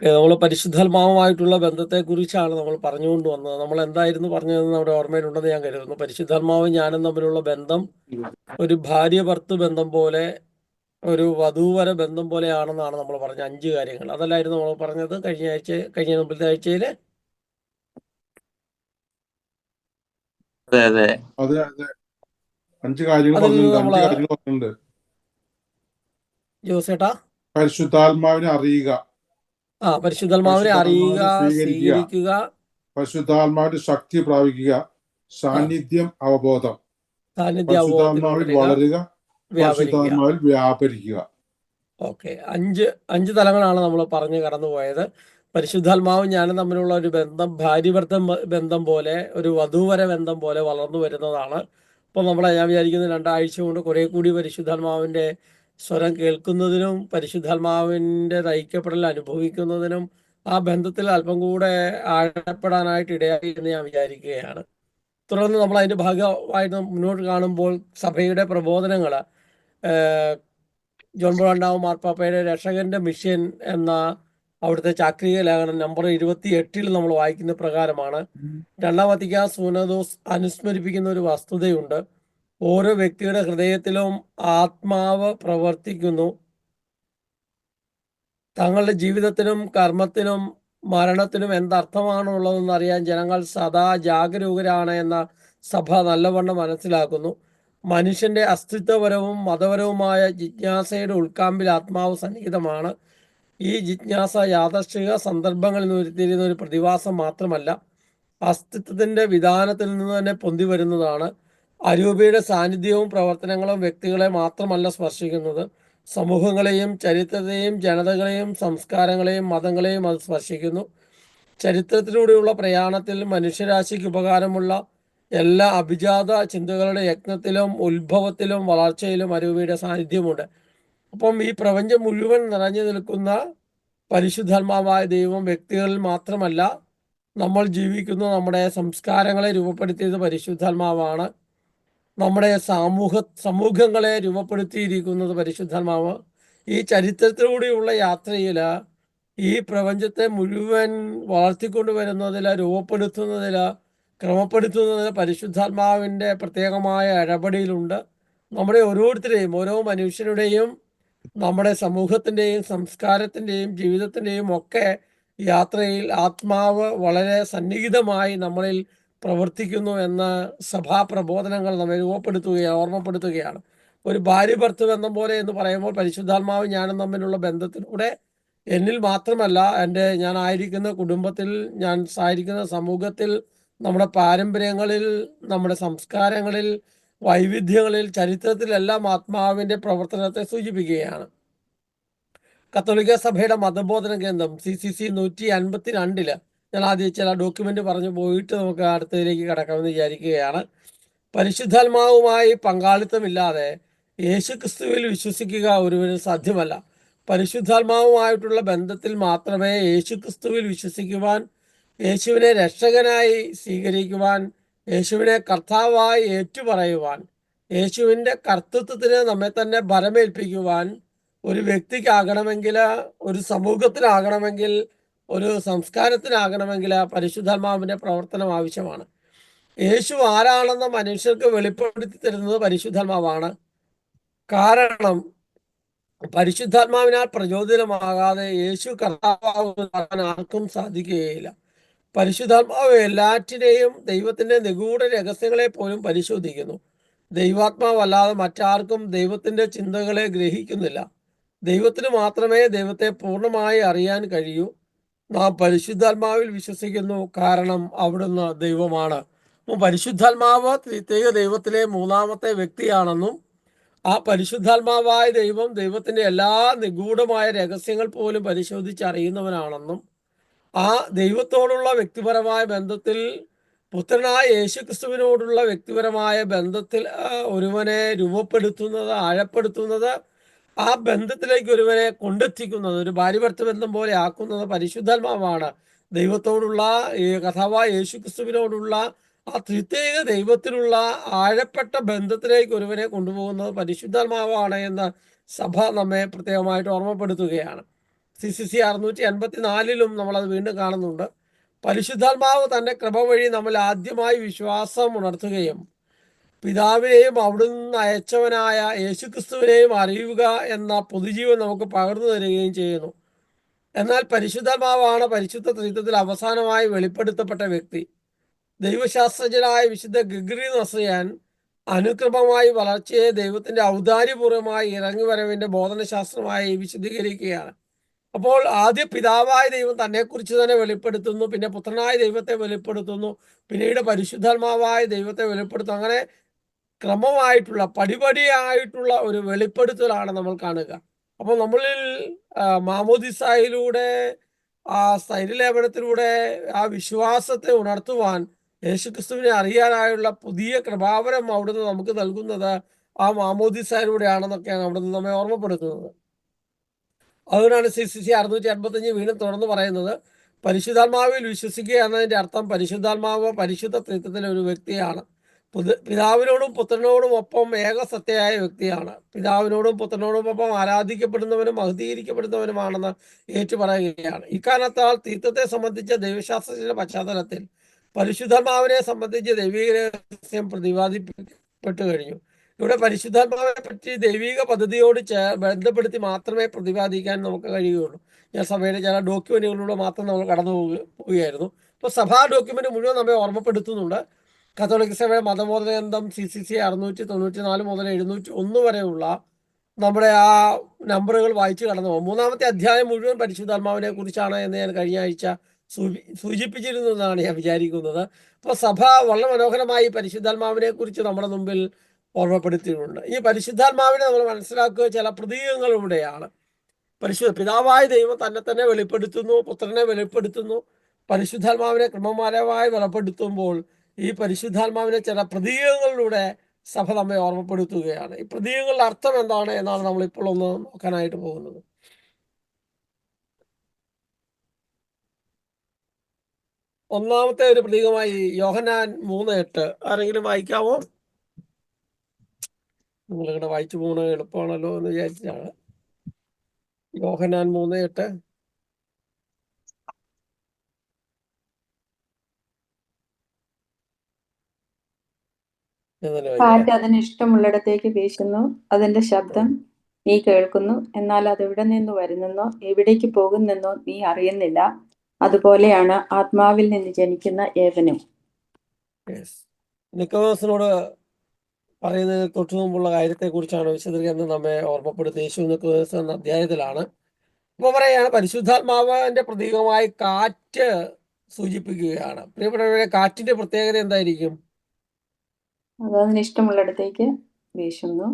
നമ്മൾ പരിശുദ്ധാത്മാവുമായിട്ടുള്ള ബന്ധത്തെക്കുറിച്ചാണ് നമ്മൾ പറഞ്ഞുകൊണ്ട് വന്നത്. നമ്മൾ എന്തായിരുന്നു പറഞ്ഞതെന്ന് നമ്മുടെ ഓർമ്മയിലുണ്ടെന്ന് ഞാൻ കരുതുന്നു. പരിശുദ്ധാത്മാവും ഞാനും തമ്മിലുള്ള ബന്ധം ഒരു ഭാര്യ ഭർത്തൃ ബന്ധം പോലെ, ഒരു വധൂവര ബന്ധം പോലെയാണെന്നാണ് നമ്മൾ പറഞ്ഞ 5 കാര്യങ്ങൾ. അതല്ലായിരുന്നു നമ്മൾ പറഞ്ഞത് കഴിഞ്ഞ മുമ്പത്തെ ആഴ്ചയിൽ? അതെ അതെ അതെ അതെ 5 കാര്യങ്ങൾ അതിൽ നിന്ന് പറഞ്ഞിട്ടുണ്ട്. നമ്മൾ 5 കാര്യങ്ങൾ പറഞ്ഞിട്ടുണ്ട്. ജോസേട്ടാ, പരിശുദ്ധാത്മാവിനെ അറിയുക, പരിശുദ്ധാത്മാവിനെ അറിയുക, പരിശുദ്ധാത്മാവിനെ സ്വീകരിക്കുക, പരിശുദ്ധാത്മാവിന്റെ ശക്തി പ്രാപിക്കുക, സാന്നിധ്യം, അവബോധം, സാന്നിധ്യ അവബോധത്തിൽ പരിശുദ്ധാത്മാവിൽ വളരുക, വ്യാപരിക്കുക. പരിശുദ്ധാത്മാവിൽ വ്യാപരിക്കുക. ഓക്കെ, അഞ്ച് തലങ്ങളാണ് നമ്മൾ പറഞ്ഞു കടന്നുപോയത്. പരിശുദ്ധാത്മാവും ഞാനും തമ്മിലുള്ള ഒരു ബന്ധം ബന്ധം പോലെ, ഒരു വധൂവര ബന്ധം പോലെ വളർന്നു വരുന്നതാണ്. ഇപ്പോൾ ഞാൻ വിചാരിക്കുന്ന 2 ആഴ്ച കൊണ്ട് കുറെ കൂടി പരിശുദ്ധാത്മാവിൻ്റെ സ്വരം കേൾക്കുന്നതിനും പരിശുദ്ധാത്മാവിൻ്റെ ഐക്യപ്പെടൽ അനുഭവിക്കുന്നതിനും ആ ബന്ധത്തിൽ അല്പം കൂടെ ആഴപ്പെടാനായിട്ട് ഇടയായി എന്ന് ഞാൻ വിചാരിക്കുകയാണ്. തുടർന്ന് നമ്മൾ അതിൻ്റെ ഭാഗമായിട്ട് മുന്നോട്ട് കാണുമ്പോൾ സഭയുടെ പ്രബോധനങ്ങൾ, ജോൺ പോൾ രണ്ടാമൻ മാർപ്പാപ്പയുടെ രക്ഷകന്റെ മിഷൻ എന്ന അവിടുത്തെ ചാക്രിക ലേഖനം നമ്പർ 28 നമ്മൾ വായിക്കുന്ന പ്രകാരമാണ്. 2ാം വത്തിക്കാൻ സൂനദോസ് അനുസ്മരിപ്പിക്കുന്ന ഒരു വസ്തുതയുണ്ട്. ഓരോ വ്യക്തിയുടെ ഹൃദയത്തിലും ആത്മാവ് പ്രവർത്തിക്കുന്നു. തങ്ങളുടെ ജീവിതത്തിനും കർമ്മത്തിനും മരണത്തിനും എന്തർത്ഥമാണുള്ളതെന്ന് അറിയാൻ ജനങ്ങൾ സദാ ജാഗരൂകരാണ് എന്ന സഭ നല്ലവണ്ണം മനസ്സിലാക്കുന്നു. മനുഷ്യന്റെ അസ്തിത്വപരവും മതപരവുമായ ജിജ്ഞാസയുടെ ഉൾക്കാമ്പിൽ ആത്മാവ് സന്നിഹിതമാണ്. ഈ ജിജ്ഞാസ യാദൃശ്ചിക സന്ദർഭങ്ങളിൽ നിന്ന് ഉരുത്തിരിയുന്ന ഒരു പ്രതിഭാസം മാത്രമല്ല, അസ്തിത്വത്തിന്റെ വിധാനത്തിൽ നിന്ന് തന്നെ പൊന്തി വരുന്നതാണ്. അരൂപിയുടെ സാന്നിധ്യവും പ്രവർത്തനങ്ങളും വ്യക്തികളെ മാത്രമല്ല സ്പർശിക്കുന്നത്, സമൂഹങ്ങളെയും ചരിത്രത്തെയും ജനതകളെയും സംസ്കാരങ്ങളെയും മതങ്ങളെയും അത് സ്പർശിക്കുന്നു. ചരിത്രത്തിലൂടെയുള്ള പ്രയാണത്തിൽ മനുഷ്യരാശിക്ക് ഉപകാരമുള്ള എല്ലാ അഭിജാത ചിന്തകളുടെ യജ്ഞത്തിലും ഉത്ഭവത്തിലും വളർച്ചയിലും അരൂപിയുടെ സാന്നിധ്യമുണ്ട്. അപ്പം ഈ പ്രപഞ്ചം മുഴുവൻ നിറഞ്ഞു നിൽക്കുന്ന പരിശുദ്ധാത്മാവായ ദൈവം വ്യക്തികളിൽ മാത്രമല്ല, നമ്മൾ ജീവിക്കുന്ന നമ്മുടെ സംസ്കാരങ്ങളെ രൂപപ്പെടുത്തിയത് പരിശുദ്ധാത്മാവാണ്. നമ്മുടെ സമൂഹങ്ങളെ രൂപപ്പെടുത്തിയിരിക്കുന്നത് പരിശുദ്ധാത്മാവ്. ഈ ചരിത്രത്തിലൂടെയുള്ള യാത്രയിൽ ഈ പ്രപഞ്ചത്തെ മുഴുവൻ വളർത്തിക്കൊണ്ടുവരുന്നതിൽ, രൂപപ്പെടുത്തുന്നതിൽ, ക്രമപ്പെടുത്തുന്നതിൽ പരിശുദ്ധാത്മാവിൻ്റെ പ്രത്യേകമായ ഇടപെടലുണ്ട്. നമ്മുടെ ഓരോരുത്തരെയും, ഓരോ മനുഷ്യരുടെയും, നമ്മുടെ സമൂഹത്തിൻ്റെയും സംസ്കാരത്തിൻ്റെയും ജീവിതത്തിൻ്റെയും ഒക്കെ യാത്രയിൽ ആത്മാവ് വളരെ സന്നിഹിതമായി നമ്മളിൽ പ്രവർത്തിക്കുന്നു എന്ന സഭാപ്രബോധനങ്ങൾ നമ്മെ ഓർമ്മപ്പെടുത്തുകയാണ്. ഒരു ഭാര്യ ഭർത്തൃ ബന്ധം പോലെ എന്ന് പറയുമ്പോൾ പരിശുദ്ധാത്മാവ് ഞാനും തമ്മിലുള്ള ബന്ധത്തിലൂടെ എന്നിൽ മാത്രമല്ല, ഞാനായിരിക്കുന്ന കുടുംബത്തിൽ, ഞാൻ ആയിരിക്കുന്ന സമൂഹത്തിൽ, നമ്മുടെ പാരമ്പര്യങ്ങളിൽ, നമ്മുടെ സംസ്കാരങ്ങളിൽ, വൈവിധ്യങ്ങളിൽ, ചരിത്രത്തിലെല്ലാം ആത്മാവിൻ്റെ പ്രവർത്തനത്തെ സൂചിപ്പിക്കുകയാണ്. കത്തോലിക്ക സഭയുടെ മതബോധന കേന്ദ്രം CCC 152 ഞാൻ ആദ്യം ചില ഡോക്യുമെന്റ് പറഞ്ഞു പോയിട്ട് നമുക്ക് അടുത്തതിലേക്ക് കടക്കാമെന്ന് വിചാരിക്കുകയാണ്. പരിശുദ്ധാത്മാവുമായി പങ്കാളിത്തമില്ലാതെ യേശുക്രിസ്തുവിൽ വിശ്വസിക്കുക ഒരുവന് സാധ്യമല്ല. പരിശുദ്ധാത്മാവുമായിട്ടുള്ള ബന്ധത്തിൽ മാത്രമേ യേശുക്രിസ്തുവിൽ വിശ്വസിക്കുവാൻ, യേശുവിനെ രക്ഷകനായി സ്വീകരിക്കുവാൻ, യേശുവിനെ കർത്താവായി ഏറ്റുപറയുവാൻ, യേശുവിൻ്റെ കർത്തൃത്വത്തിന് നമ്മെ തന്നെ ബലമേൽപ്പിക്കുവാൻ ഒരു വ്യക്തിക്കാകണമെങ്കിൽ, ഒരു സമൂഹത്തിനാകണമെങ്കിൽ, ഒരു സംസ്കാരത്തിനാകണമെങ്കിൽ പരിശുദ്ധാത്മാവിൻ്റെ പ്രവർത്തനം ആവശ്യമാണ്. യേശു ആരാണെന്ന് മനുഷ്യർക്ക് വെളിപ്പെടുത്തി തരുന്നത് പരിശുദ്ധാത്മാവാണ്. കാരണം പരിശുദ്ധാത്മാവിനാൽ പ്രചോദിതമാകാതെ യേശു കർത്താവാകാൻ ആർക്കും സാധിക്കുകയില്ല. പരിശുദ്ധാത്മാവ് എല്ലാറ്റിനെയും, ദൈവത്തിൻ്റെ നിഗൂഢ രഹസ്യങ്ങളെ പോലും പരിശോധിക്കുന്നു. ദൈവാത്മാവല്ലാതെ മറ്റാർക്കും ദൈവത്തിൻ്റെ ചിന്തകളെ ഗ്രഹിക്കുന്നില്ല. ദൈവത്തിന് മാത്രമേ ദൈവത്തെ പൂർണ്ണമായി അറിയാൻ കഴിയൂ. നാം പരിശുദ്ധാത്മാവിൽ വിശ്വസിക്കുന്നു, കാരണം അവിടുന്ന് ദൈവമാണ്. പരിശുദ്ധാത്മാവ് ത്രിത്വൈക ദൈവത്തിലെ 3ാമത്തെ വ്യക്തിയാണെന്നും ആ പരിശുദ്ധാത്മാവായ ദൈവം ദൈവത്തിൻ്റെ എല്ലാ നിഗൂഢമായ രഹസ്യങ്ങൾ പോലും പരിശോധിച്ചറിയുന്നവനാണെന്നും ആ ദൈവത്തോടുള്ള വ്യക്തിപരമായ ബന്ധത്തിൽ, പുത്രനായ യേശുക്രിസ്തുവിനോടുള്ള വ്യക്തിപരമായ ബന്ധത്തിൽ ഒരുവനെ രൂപപ്പെടുത്തുന്നത്, ആഴപ്പെടുത്തുന്നത്, ആ ബന്ധത്തിലേക്ക് ഒരുവനെ കൊണ്ടെത്തിക്കുന്നത്, ഒരു ഭാര്യഭർത്തൃ ബന്ധം പോലെ ആക്കുന്നത് പരിശുദ്ധാത്മാവാണ്. ദൈവത്തോടുള്ള, കഥാവായ യേശുക്രിസ്തുവിനോടുള്ള ആ ത്രിത്വൈക ദൈവത്തിലുള്ള ആഴപ്പെട്ട ബന്ധത്തിലേക്ക് ഒരുവനെ കൊണ്ടുപോകുന്നത് പരിശുദ്ധാത്മാവാണ് എന്ന് സഭ നമ്മെ പ്രത്യേകമായിട്ട് ഓർമ്മപ്പെടുത്തുകയാണ്. CCC 684 നമ്മളത് വീണ്ടും കാണുന്നുണ്ട്. പരിശുദ്ധാത്മാവ് തന്റെ കൃപ വഴി നമ്മൾ ആദ്യമായി വിശ്വാസം ഉണർത്തുകയും പിതാവിനെയും അവിടുന്ന് അയച്ചവനായ യേശുക്രിസ്തുവിനെയും അറിയുക എന്ന പൊതുജീവൻ നമുക്ക് പകർന്നു തരികയും ചെയ്യുന്നു. എന്നാൽ പരിശുദ്ധാത്മാവാണ് പരിശുദ്ധ ത്രിത്വത്തിൽ അവസാനമായി വെളിപ്പെടുത്തപ്പെട്ട വ്യക്തി. ദൈവശാസ്ത്രജ്ഞനായ വിശുദ്ധ ഗ്രിഗറി നസ്രിയാൻ അനുക്രമമായി വളർച്ചയെ ദൈവത്തിന്റെ ഔദാര്യപൂർവ്വമായി ഇറങ്ങിവരവിന്റെ ബോധനശാസ്ത്രമായി വിശദീകരിക്കുകയാണ്. അപ്പോൾ ആദ്യ പിതാവായ ദൈവം തന്നെക്കുറിച്ച് തന്നെ വെളിപ്പെടുത്തുന്നു, പിന്നെ പുത്രനായ ദൈവത്തെ വെളിപ്പെടുത്തുന്നു, പിന്നീട് പരിശുദ്ധാത്മാവായ ദൈവത്തെ വെളിപ്പെടുത്തുന്നു. അങ്ങനെ ക്രമമായിട്ടുള്ള പടിപടിയായിട്ടുള്ള ഒരു വെളിപ്പെടുത്തലാണ് നമ്മൾ കാണുക. അപ്പോൾ നമ്മളിൽ മാമോദിസായിലൂടെ ആ സ്ഥൈര്യലേപനത്തിലൂടെ ആ വിശ്വാസത്തെ ഉണർത്തുവാൻ യേശുക്രിസ്തുവിനെ അറിയാനായുള്ള പുതിയ കൃപാവരം അവിടുന്ന് നമുക്ക് നൽകുന്നത് ആ മാമോദിസായിലൂടെയാണെന്നൊക്കെയാണ് അവിടുന്ന് നമ്മെ ഓർമ്മപ്പെടുത്തുന്നത്. അതുകൊണ്ടാണ് CCC 685 വീണ്ടും തുടർന്ന് പറയുന്നത്, പരിശുദ്ധാത്മാവിൽ വിശ്വസിക്കുക എന്നതിൻ്റെ അർത്ഥം പരിശുദ്ധാത്മാവ് പരിശുദ്ധ ത്രിത്വത്തിലെ ഒരു വ്യക്തിയാണ്. പിതാവിനോടും പുത്രനോടും ഒപ്പം ഏകസത്യയായ വ്യക്തിയാണ്. പിതാവിനോടും പുത്രനോടും ഒപ്പം ആരാധിക്കപ്പെടുന്നവനും മഹത്വീകരിക്കപ്പെടുന്നവനുമാണെന്ന് ഏറ്റുപറയുകയാണ്. ഇക്കാരണത്താൽ ത്രിത്വത്തെ സംബന്ധിച്ച ദൈവശാസ്ത്രത്തിന്റെ പശ്ചാത്തലത്തിൽ പരിശുദ്ധാത്മാവിനെ സംബന്ധിച്ച് ദൈവിക രഹസ്യം പ്രതിപാദിക്കപ്പെട്ടു കഴിഞ്ഞു. ഇവിടെ പരിശുദ്ധാത്മാവിനെ പറ്റി ദൈവിക പദ്ധതിയോട് ബന്ധപ്പെടുത്തി മാത്രമേ പ്രതിപാദിക്കാൻ നമുക്ക് കഴിയുകയുള്ളൂ. ഞാൻ സഭയുടെ ചില ഡോക്യുമെന്റുകളിലൂടെ മാത്രം നമ്മൾ കടന്നു പോവുകയായിരുന്നു. ഇപ്പോൾ സഭാ ഡോക്യുമെന്റ് മുഴുവൻ നമ്മെ ഓർമ്മപ്പെടുത്തുന്നുണ്ട്. കത്തോലിക്ക സഭയുടെ മതബോധന ഗ്രന്ഥം CCC 694 മുതൽ 701 വരെയുള്ള നമ്മുടെ ആ നമ്പറുകൾ വായിച്ചു കടന്നു പോകും. 3-ാമത്തെ അധ്യായം മുഴുവൻ പരിശുദ്ധാത്മാവിനെ കുറിച്ചാണ് എന്ന് ഞാൻ കഴിഞ്ഞ ആഴ്ച സൂചിപ്പിച്ചിരുന്നതാണ് ഞാൻ വിചാരിക്കുന്നത്. അപ്പോൾ സഭ വളരെ മനോഹരമായി പരിശുദ്ധാത്മാവിനെ കുറിച്ച് നമ്മുടെ മുമ്പിൽ ഓർമ്മപ്പെടുത്തിയിട്ടുണ്ട്. ഈ പരിശുദ്ധാത്മാവിനെ നമ്മൾ മനസ്സിലാക്കുക ചില പ്രതീകങ്ങളിലൂടെയാണ്. പിതാവായ ദൈവം തന്നെ വെളിപ്പെടുത്തുന്നു, പുത്രനെ വെളിപ്പെടുത്തുന്നു, പരിശുദ്ധാത്മാവിനെ ക്രമമാരമായി വെളിപ്പെടുത്തുമ്പോൾ ഈ പരിശുദ്ധാത്മാവിനെ ചില പ്രതീകങ്ങളിലൂടെ സഭ നമ്മെ ഓർമ്മപ്പെടുത്തുകയാണ്. ഈ പ്രതീകങ്ങളുടെ അർത്ഥം എന്താണ് എന്നാണ് നമ്മൾ ഇപ്പോൾ ഒന്ന് നോക്കാനായിട്ട് പോകുന്നത്. ഒന്നാമത്തെ ഒരു പ്രതീകമായി യോഹന്നാൻ 3:8 ആരെങ്കിലും വായിക്കാമോ? നിങ്ങളിവിടെ വായിച്ചു പോകുന്നത് എളുപ്പമാണല്ലോ എന്ന് വിചാരിച്ചാണ്. യോഹന്നാൻ 3:8. കാറ്റ് അതിന് ഇഷ്ടമുള്ളിടത്തേക്ക് വീശുന്നു, അതിന്റെ ശബ്ദം നീ കേൾക്കുന്നു, എന്നാൽ അത് എവിടെ നിന്ന് വരുന്നെന്നോ എവിടേക്ക് പോകുന്നെന്നോ നീ അറിയുന്നില്ല. അതുപോലെയാണ് ആത്മാവിൽ നിന്ന് ജനിക്കുന്ന ഏവനും. നിക്കോദോസിനോട് പറയുന്നതിന് തൊട്ടു മുമ്പുള്ള കാര്യത്തെ കുറിച്ചാണ് വിശദീകരണം നമ്മെ ഓർമ്മപ്പെടുത്തി. യേശു നിക്കോദോസ് എന്ന അധ്യായത്തിലാണ്. അപ്പോൾ പറയുകയാണ് പരിശുദ്ധാത്മാവിന്റെ പ്രതീകമായി കാറ്റ് സൂചിപ്പിക്കുകയാണ്. പ്രിയപ്പെട്ടവരെ, കാറ്റിന്റെ പ്രത്യേകത എന്തായിരിക്കും? അത് അതിന് ഇഷ്ടമുള്ളിടത്തേക്ക് വീശുന്നു.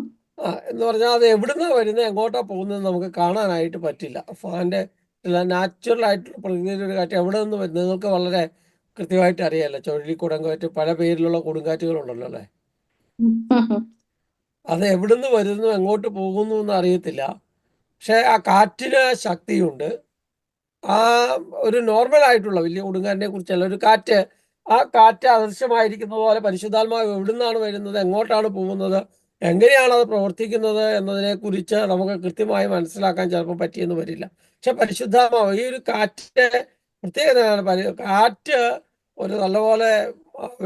എന്ന് പറഞ്ഞാൽ അത് എവിടുന്നാ വരുന്നത്, എങ്ങോട്ടാ പോകുന്നത് നമുക്ക് കാണാനായിട്ട് പറ്റില്ല. ഫാൻ്റെ നാച്ചുറൽ ആയിട്ടുള്ള പ്രകൃതിയിലെ ഒരു കാറ്റ് എവിടെ നിന്ന് വരുന്നത് നിങ്ങൾക്ക് വളരെ കൃത്യമായിട്ട് അറിയാമല്ലോ. ചുഴലിക്കൊടുങ്കാറ്റ്, പല പേരിലുള്ള കൊടുങ്കാറ്റുകളുണ്ടല്ലോ അല്ലേ. അത് എവിടുന്ന് വരുന്നു, എങ്ങോട്ട് പോകുന്നു എന്ന് അറിയത്തില്ല. പക്ഷെ ആ കാറ്റിന് ശക്തിയുണ്ട്. ആ ഒരു നോർമൽ ആയിട്ടുള്ള വലിയ കൊടുങ്കാറ്റിനെ കുറിച്ചല്ല, ഒരു കാറ്റ്, ആ കാറ്റ് അദൃശ്യമായിരിക്കുന്ന പോലെ പരിശുദ്ധാത്മാവ് എവിടുന്നാണ് വരുന്നത്, എങ്ങോട്ടാണ് പോകുന്നത്, എങ്ങനെയാണ് അത് പ്രവർത്തിക്കുന്നത് എന്നതിനെ കുറിച്ച് നമുക്ക് കൃത്യമായി മനസ്സിലാക്കാൻ ചിലപ്പോൾ പറ്റിയെന്ന് വരില്ല. പക്ഷെ പരിശുദ്ധാത്മാവ് ഈ ഒരു കാറ്റിന്റെ പ്രത്യേകതയാണ്. കാറ്റ് ഒരു നല്ലപോലെ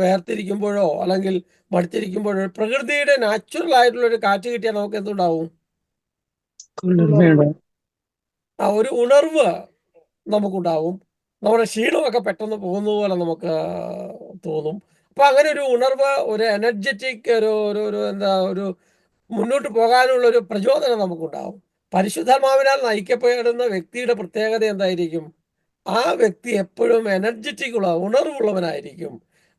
വേർതിരിക്കുമ്പോഴോ അല്ലെങ്കിൽ മടുത്തിരിക്കുമ്പോഴോ പ്രകൃതിയുടെ നാച്ചുറൽ ആയിട്ടുള്ള ഒരു കാറ്റ് കിട്ടിയാൽ നമുക്ക് എന്തുണ്ടാവും? ആ ഒരു ഉണർവ് നമുക്കുണ്ടാവും. നമ്മുടെ ക്ഷീണമൊക്കെ പെട്ടെന്ന് പോകുന്ന പോലെ നമുക്ക് തോന്നും. അപ്പൊ അങ്ങനെ ഒരു ഉണർവ്, ഒരു എനർജറ്റിക്, ഒരു മുന്നോട്ട് പോകാനുള്ള ഒരു പ്രചോദനം നമുക്കുണ്ടാവും. പരിശുദ്ധാത്മാവിനാൽ നയിക്കപ്പെടുന്ന വ്യക്തിയുടെ പ്രത്യേകത എന്തായിരിക്കും? ആ വ്യക്തി എപ്പോഴും എനർജറ്റിക് ഉണർവുള്ളവനായിരിക്കും.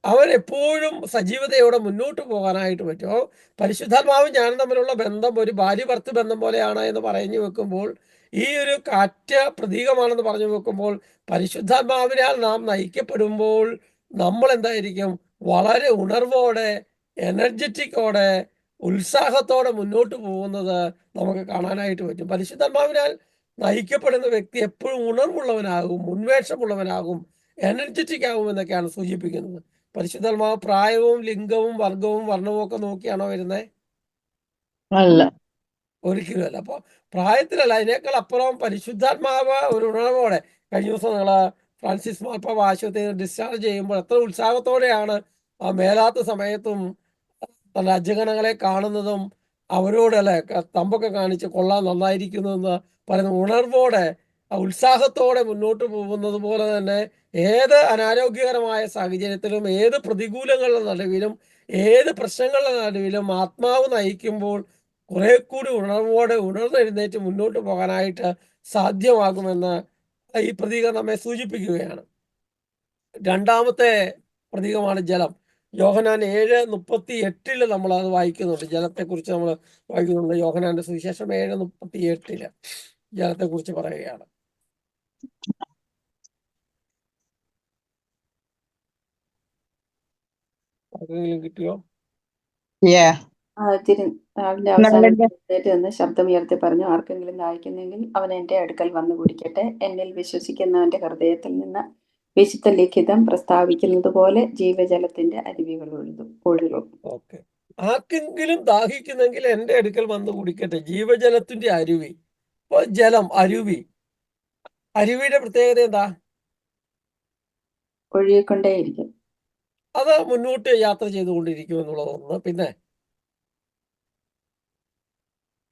അവൻ എപ്പോഴും സജീവതയോടെ മുന്നോട്ട് പോകാനായിട്ട് പറ്റും. പരിശുദ്ധാത്മാവും ഞാനും തമ്മിലുള്ള ബന്ധം ഒരു ഭാര്യ ഭർത്തൃ ബന്ധം പോലെയാണ് എന്ന് പറഞ്ഞു വെക്കുമ്പോൾ, ഈ ഒരു കാറ്റ് പ്രതീകമാണെന്ന് പറഞ്ഞു വെക്കുമ്പോൾ, പരിശുദ്ധാത്മാവിനാൽ നാം നയിക്കപ്പെടുമ്പോൾ നമ്മൾ എന്തായിരിക്കും? വളരെ ഉണർവോടെ, എനർജറ്റിക്കോടെ, ഉത്സാഹത്തോടെ മുന്നോട്ട് പോകുന്നത് നമുക്ക് കാണാനായിട്ട് പറ്റും. പരിശുദ്ധാത്മാവിനാൽ നയിക്കപ്പെടുന്ന വ്യക്തി എപ്പോഴും ഉണർവുള്ളവനാകും, ഉന്മേഷമുള്ളവനാകും, എനർജറ്റിക് ആകും എന്നൊക്കെയാണ് സൂചിപ്പിക്കുന്നത്. പരിശുദ്ധാത്മാവ് പ്രായവും ലിംഗവും വർഗവും വർണ്ണവും ഒക്കെ നോക്കിയാണോ വരുന്നത്? അല്ല. ഒരിക്കലും അല്ല. അപ്പോൾ പ്രായത്തിലല്ല, അതിനേക്കാൾ അപ്പുറം പരിശുദ്ധാത്മാവ് ഒരു ഉണർവോടെ. കഴിഞ്ഞ ദിവസം നിങ്ങൾ ഫ്രാൻസിസ് മാർപ്പാപ്പ ആശുപത്രിയിൽ നിന്ന് ഡിസ്ചാർജ് ചെയ്യുമ്പോൾ എത്ര ഉത്സാഹത്തോടെയാണ് ആ മേലാത്ത സമയത്തും തന്റെ അജഗണങ്ങളെ കാണുന്നതും അവരോട് അല്ലെ തമ്പൊക്കെ കാണിച്ച് കൊള്ളാൻ നന്നായിരിക്കുന്നു എന്ന് പറയുന്ന ഉണർവോടെ ഉത്സാഹത്തോടെ മുന്നോട്ട് പോകുന്നത് പോലെ തന്നെ ഏത് അനാരോഗ്യകരമായ സാഹചര്യത്തിലും ഏത് പ്രതികൂലങ്ങളുടെ നടുവിലും ഏത് പ്രശ്നങ്ങളുടെ നടുവിലും ആത്മാവ് നയിക്കുമ്പോൾ കുറെ കൂടി ഉണർവോടെ ഉണർന്നെഴുന്നേറ്റ് മുന്നോട്ട് പോകാനായിട്ട് സാധ്യമാകുമെന്ന് ഈ പ്രതീകം നമ്മെ സൂചിപ്പിക്കുകയാണ്. രണ്ടാമത്തെ പ്രതീകമാണ് ജലം. യോഹന്നാൻ 7:38 നമ്മൾ അത് വായിക്കുന്നുണ്ട്. ജലത്തെക്കുറിച്ച് നമ്മൾ വായിക്കുന്നുണ്ട്. യോഹന്നാന്റെ സുവിശേഷം 7:38 ജലത്തെക്കുറിച്ച് പറയുകയാണ്. ആർക്കെങ്കിലും കിട്ടിയോ? Yeah. രാവിലെ അവസാനം എഴുന്നേറ്റ് നിന്ന് ശബ്ദമുയർത്തി പറഞ്ഞു, ആർക്കെങ്കിലും ദാഹിക്കുന്നെങ്കിൽ അവൻ എൻ്റെ അടുക്കൽ വന്നു കുടിക്കട്ടെ. എന്നിൽ വിശ്വസിക്കുന്നവന്റെ ഹൃദയത്തിൽ നിന്ന് വിശുദ്ധ ലിഖിതം പ്രസ്താവിക്കുന്നത് പോലെ ജീവജലത്തിന്റെ അരുവികൾ ഒഴുകും. ഓക്കെ. ആർക്കെങ്കിലും ദാഹിക്കുന്നെങ്കിൽ എൻ്റെ അടുക്കൽ വന്ന് കുടിക്കട്ടെ. ജീവജലത്തിന്റെ അരുവി. ഇപ്പോൾ ജലം, അരുവി. അരുവിയുടെ പ്രത്യേകത എന്താ? ഒഴുകിക്കൊണ്ടേയിരിക്കും. അത് മുന്നോട്ട് യാത്ര ചെയ്തുകൊണ്ടിരിക്കും എന്നുള്ളത് ഒന്ന്. പിന്നെ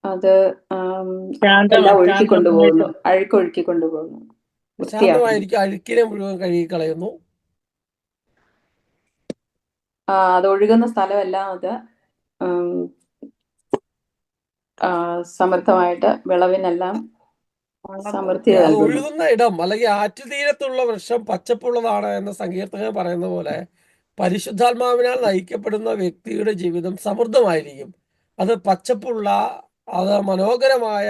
അത് എല്ലാം ഒഴുക്കിക്കൊണ്ടുപോകുന്നു, അഴുക്കൊഴുക്കിക്കൊണ്ടുപോകുന്നു, വൃത്തിയാക്കുന്നു. ശാന്തമായിരിക്കും, അഴുക്കിനെ മുഴുവൻ കഴുകിക്കളയുന്നു. അത് ഒഴുകുന്ന സ്ഥലമെല്ലാം അത് സമൃദ്ധമായിട്ട് വിളവിനെല്ലാം സമൃദ്ധി അത് നൽകുന്നു. ഒഴുകുന്ന ഇടം അല്ലെങ്കിൽ ആറ്റുതീരത്തുള്ള വൃക്ഷം പച്ചപ്പുള്ളതാണ് എന്ന സങ്കീർത്തകൻ പറയുന്ന പോലെ പരിശുദ്ധാത്മാവിനാൽ നയിക്കപ്പെടുന്ന വ്യക്തിയുടെ ജീവിതം സമൃദ്ധമായിരിക്കും. അത് പച്ചപ്പുള്ള, അത് മനോഹരമായ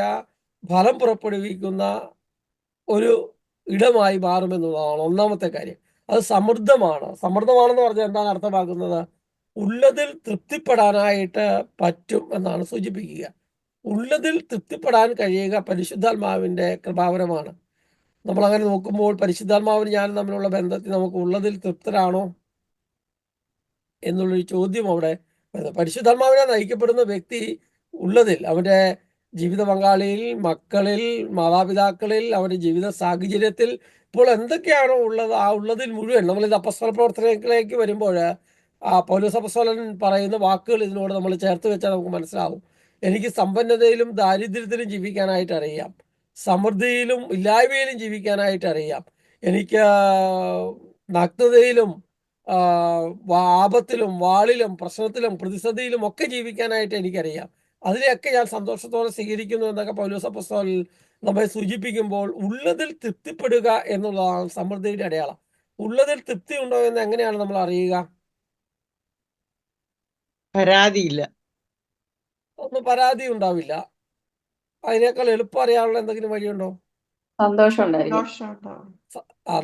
ഫലം പുറപ്പെടുവിക്കുന്ന ഒരു ഇടമായി മാറുമെന്നുള്ളതാണ് ഒന്നാമത്തെ കാര്യം. അത് സമൃദ്ധമാണ്. സമൃദ്ധമാണെന്ന് പറഞ്ഞാൽ എന്താണ് അർത്ഥമാക്കുന്നത്? ഉള്ളതിൽ തൃപ്തിപ്പെടാനായിട്ട് പറ്റും എന്നാണ് സൂചിപ്പിക്കുക. ഉള്ളതിൽ തൃപ്തിപ്പെടാൻ കഴിയുക പരിശുദ്ധാത്മാവിന്റെ കൃപാവരമാണ്. നമ്മൾ അങ്ങനെ നോക്കുമ്പോൾ പരിശുദ്ധാത്മാവിന് ഞാനും തമ്മിലുള്ള ബന്ധത്തിൽ നമുക്ക് ഉള്ളതിൽ തൃപ്തരാണോ എന്നുള്ളൊരു ചോദ്യം അവിടെ വരുന്നത്. പരിശുദ്ധാത്മാവിനെ നയിക്കപ്പെടുന്ന വ്യക്തി ഉള്ളതിൽ, അവന്റെ ജീവിത പങ്കാളിയിൽ, മക്കളിൽ, മാതാപിതാക്കളിൽ, അവന്റെ ജീവിത സാഹചര്യത്തിൽ ഇപ്പോൾ എന്തൊക്കെയാണോ ഉള്ളത് ആ ഉള്ളതിൽ മുഴുവൻ. നമ്മളിത് അപ്പസ്തല പ്രവർത്തനത്തിലേക്ക് വരുമ്പോൾ പൗലോസ് അപ്പസ്തലൻ പറയുന്ന വാക്കുകൾ ഇതിനോട് നമ്മൾ ചേർത്ത് വെച്ചാൽ നമുക്ക് മനസ്സിലാവും. എനിക്ക് സമ്പന്നതയിലും ദാരിദ്ര്യത്തിലും ജീവിക്കാനായിട്ട് അറിയാം, സമൃദ്ധിയിലും ഇല്ലായ്മയിലും ജീവിക്കാനായിട്ട് അറിയാം, എനിക്ക് നഗ്നതയിലും ആപത്തിലും വാളിലും പ്രശ്നത്തിലും പ്രതിസന്ധിയിലും ഒക്കെ ജീവിക്കാനായിട്ട് എനിക്കറിയാം, അതിനെയൊക്കെ ഞാൻ സന്തോഷത്തോടെ സ്വീകരിക്കുന്നു എന്നൊക്കെ പൗലോസ് അപ്പോസ്തലൻ നമ്മെ സൂചിപ്പിക്കുമ്പോൾ ഉള്ളതിൽ തൃപ്തിപ്പെടുക എന്നുള്ളതാണ് സമൃദ്ധിയുടെ അടയാളം. ഉള്ളതിൽ തൃപ്തി ഉണ്ടോ എന്ന് എങ്ങനെയാണ് നമ്മൾ അറിയുക? പരാതിയില്ല. ഒന്നും പരാതി ഉണ്ടാവില്ല. അതിനേക്കാൾ എളുപ്പം അറിയാനുള്ള എന്തെങ്കിലും വഴിയുണ്ടോ? സന്തോഷം ഉണ്ടായിരിക്കും.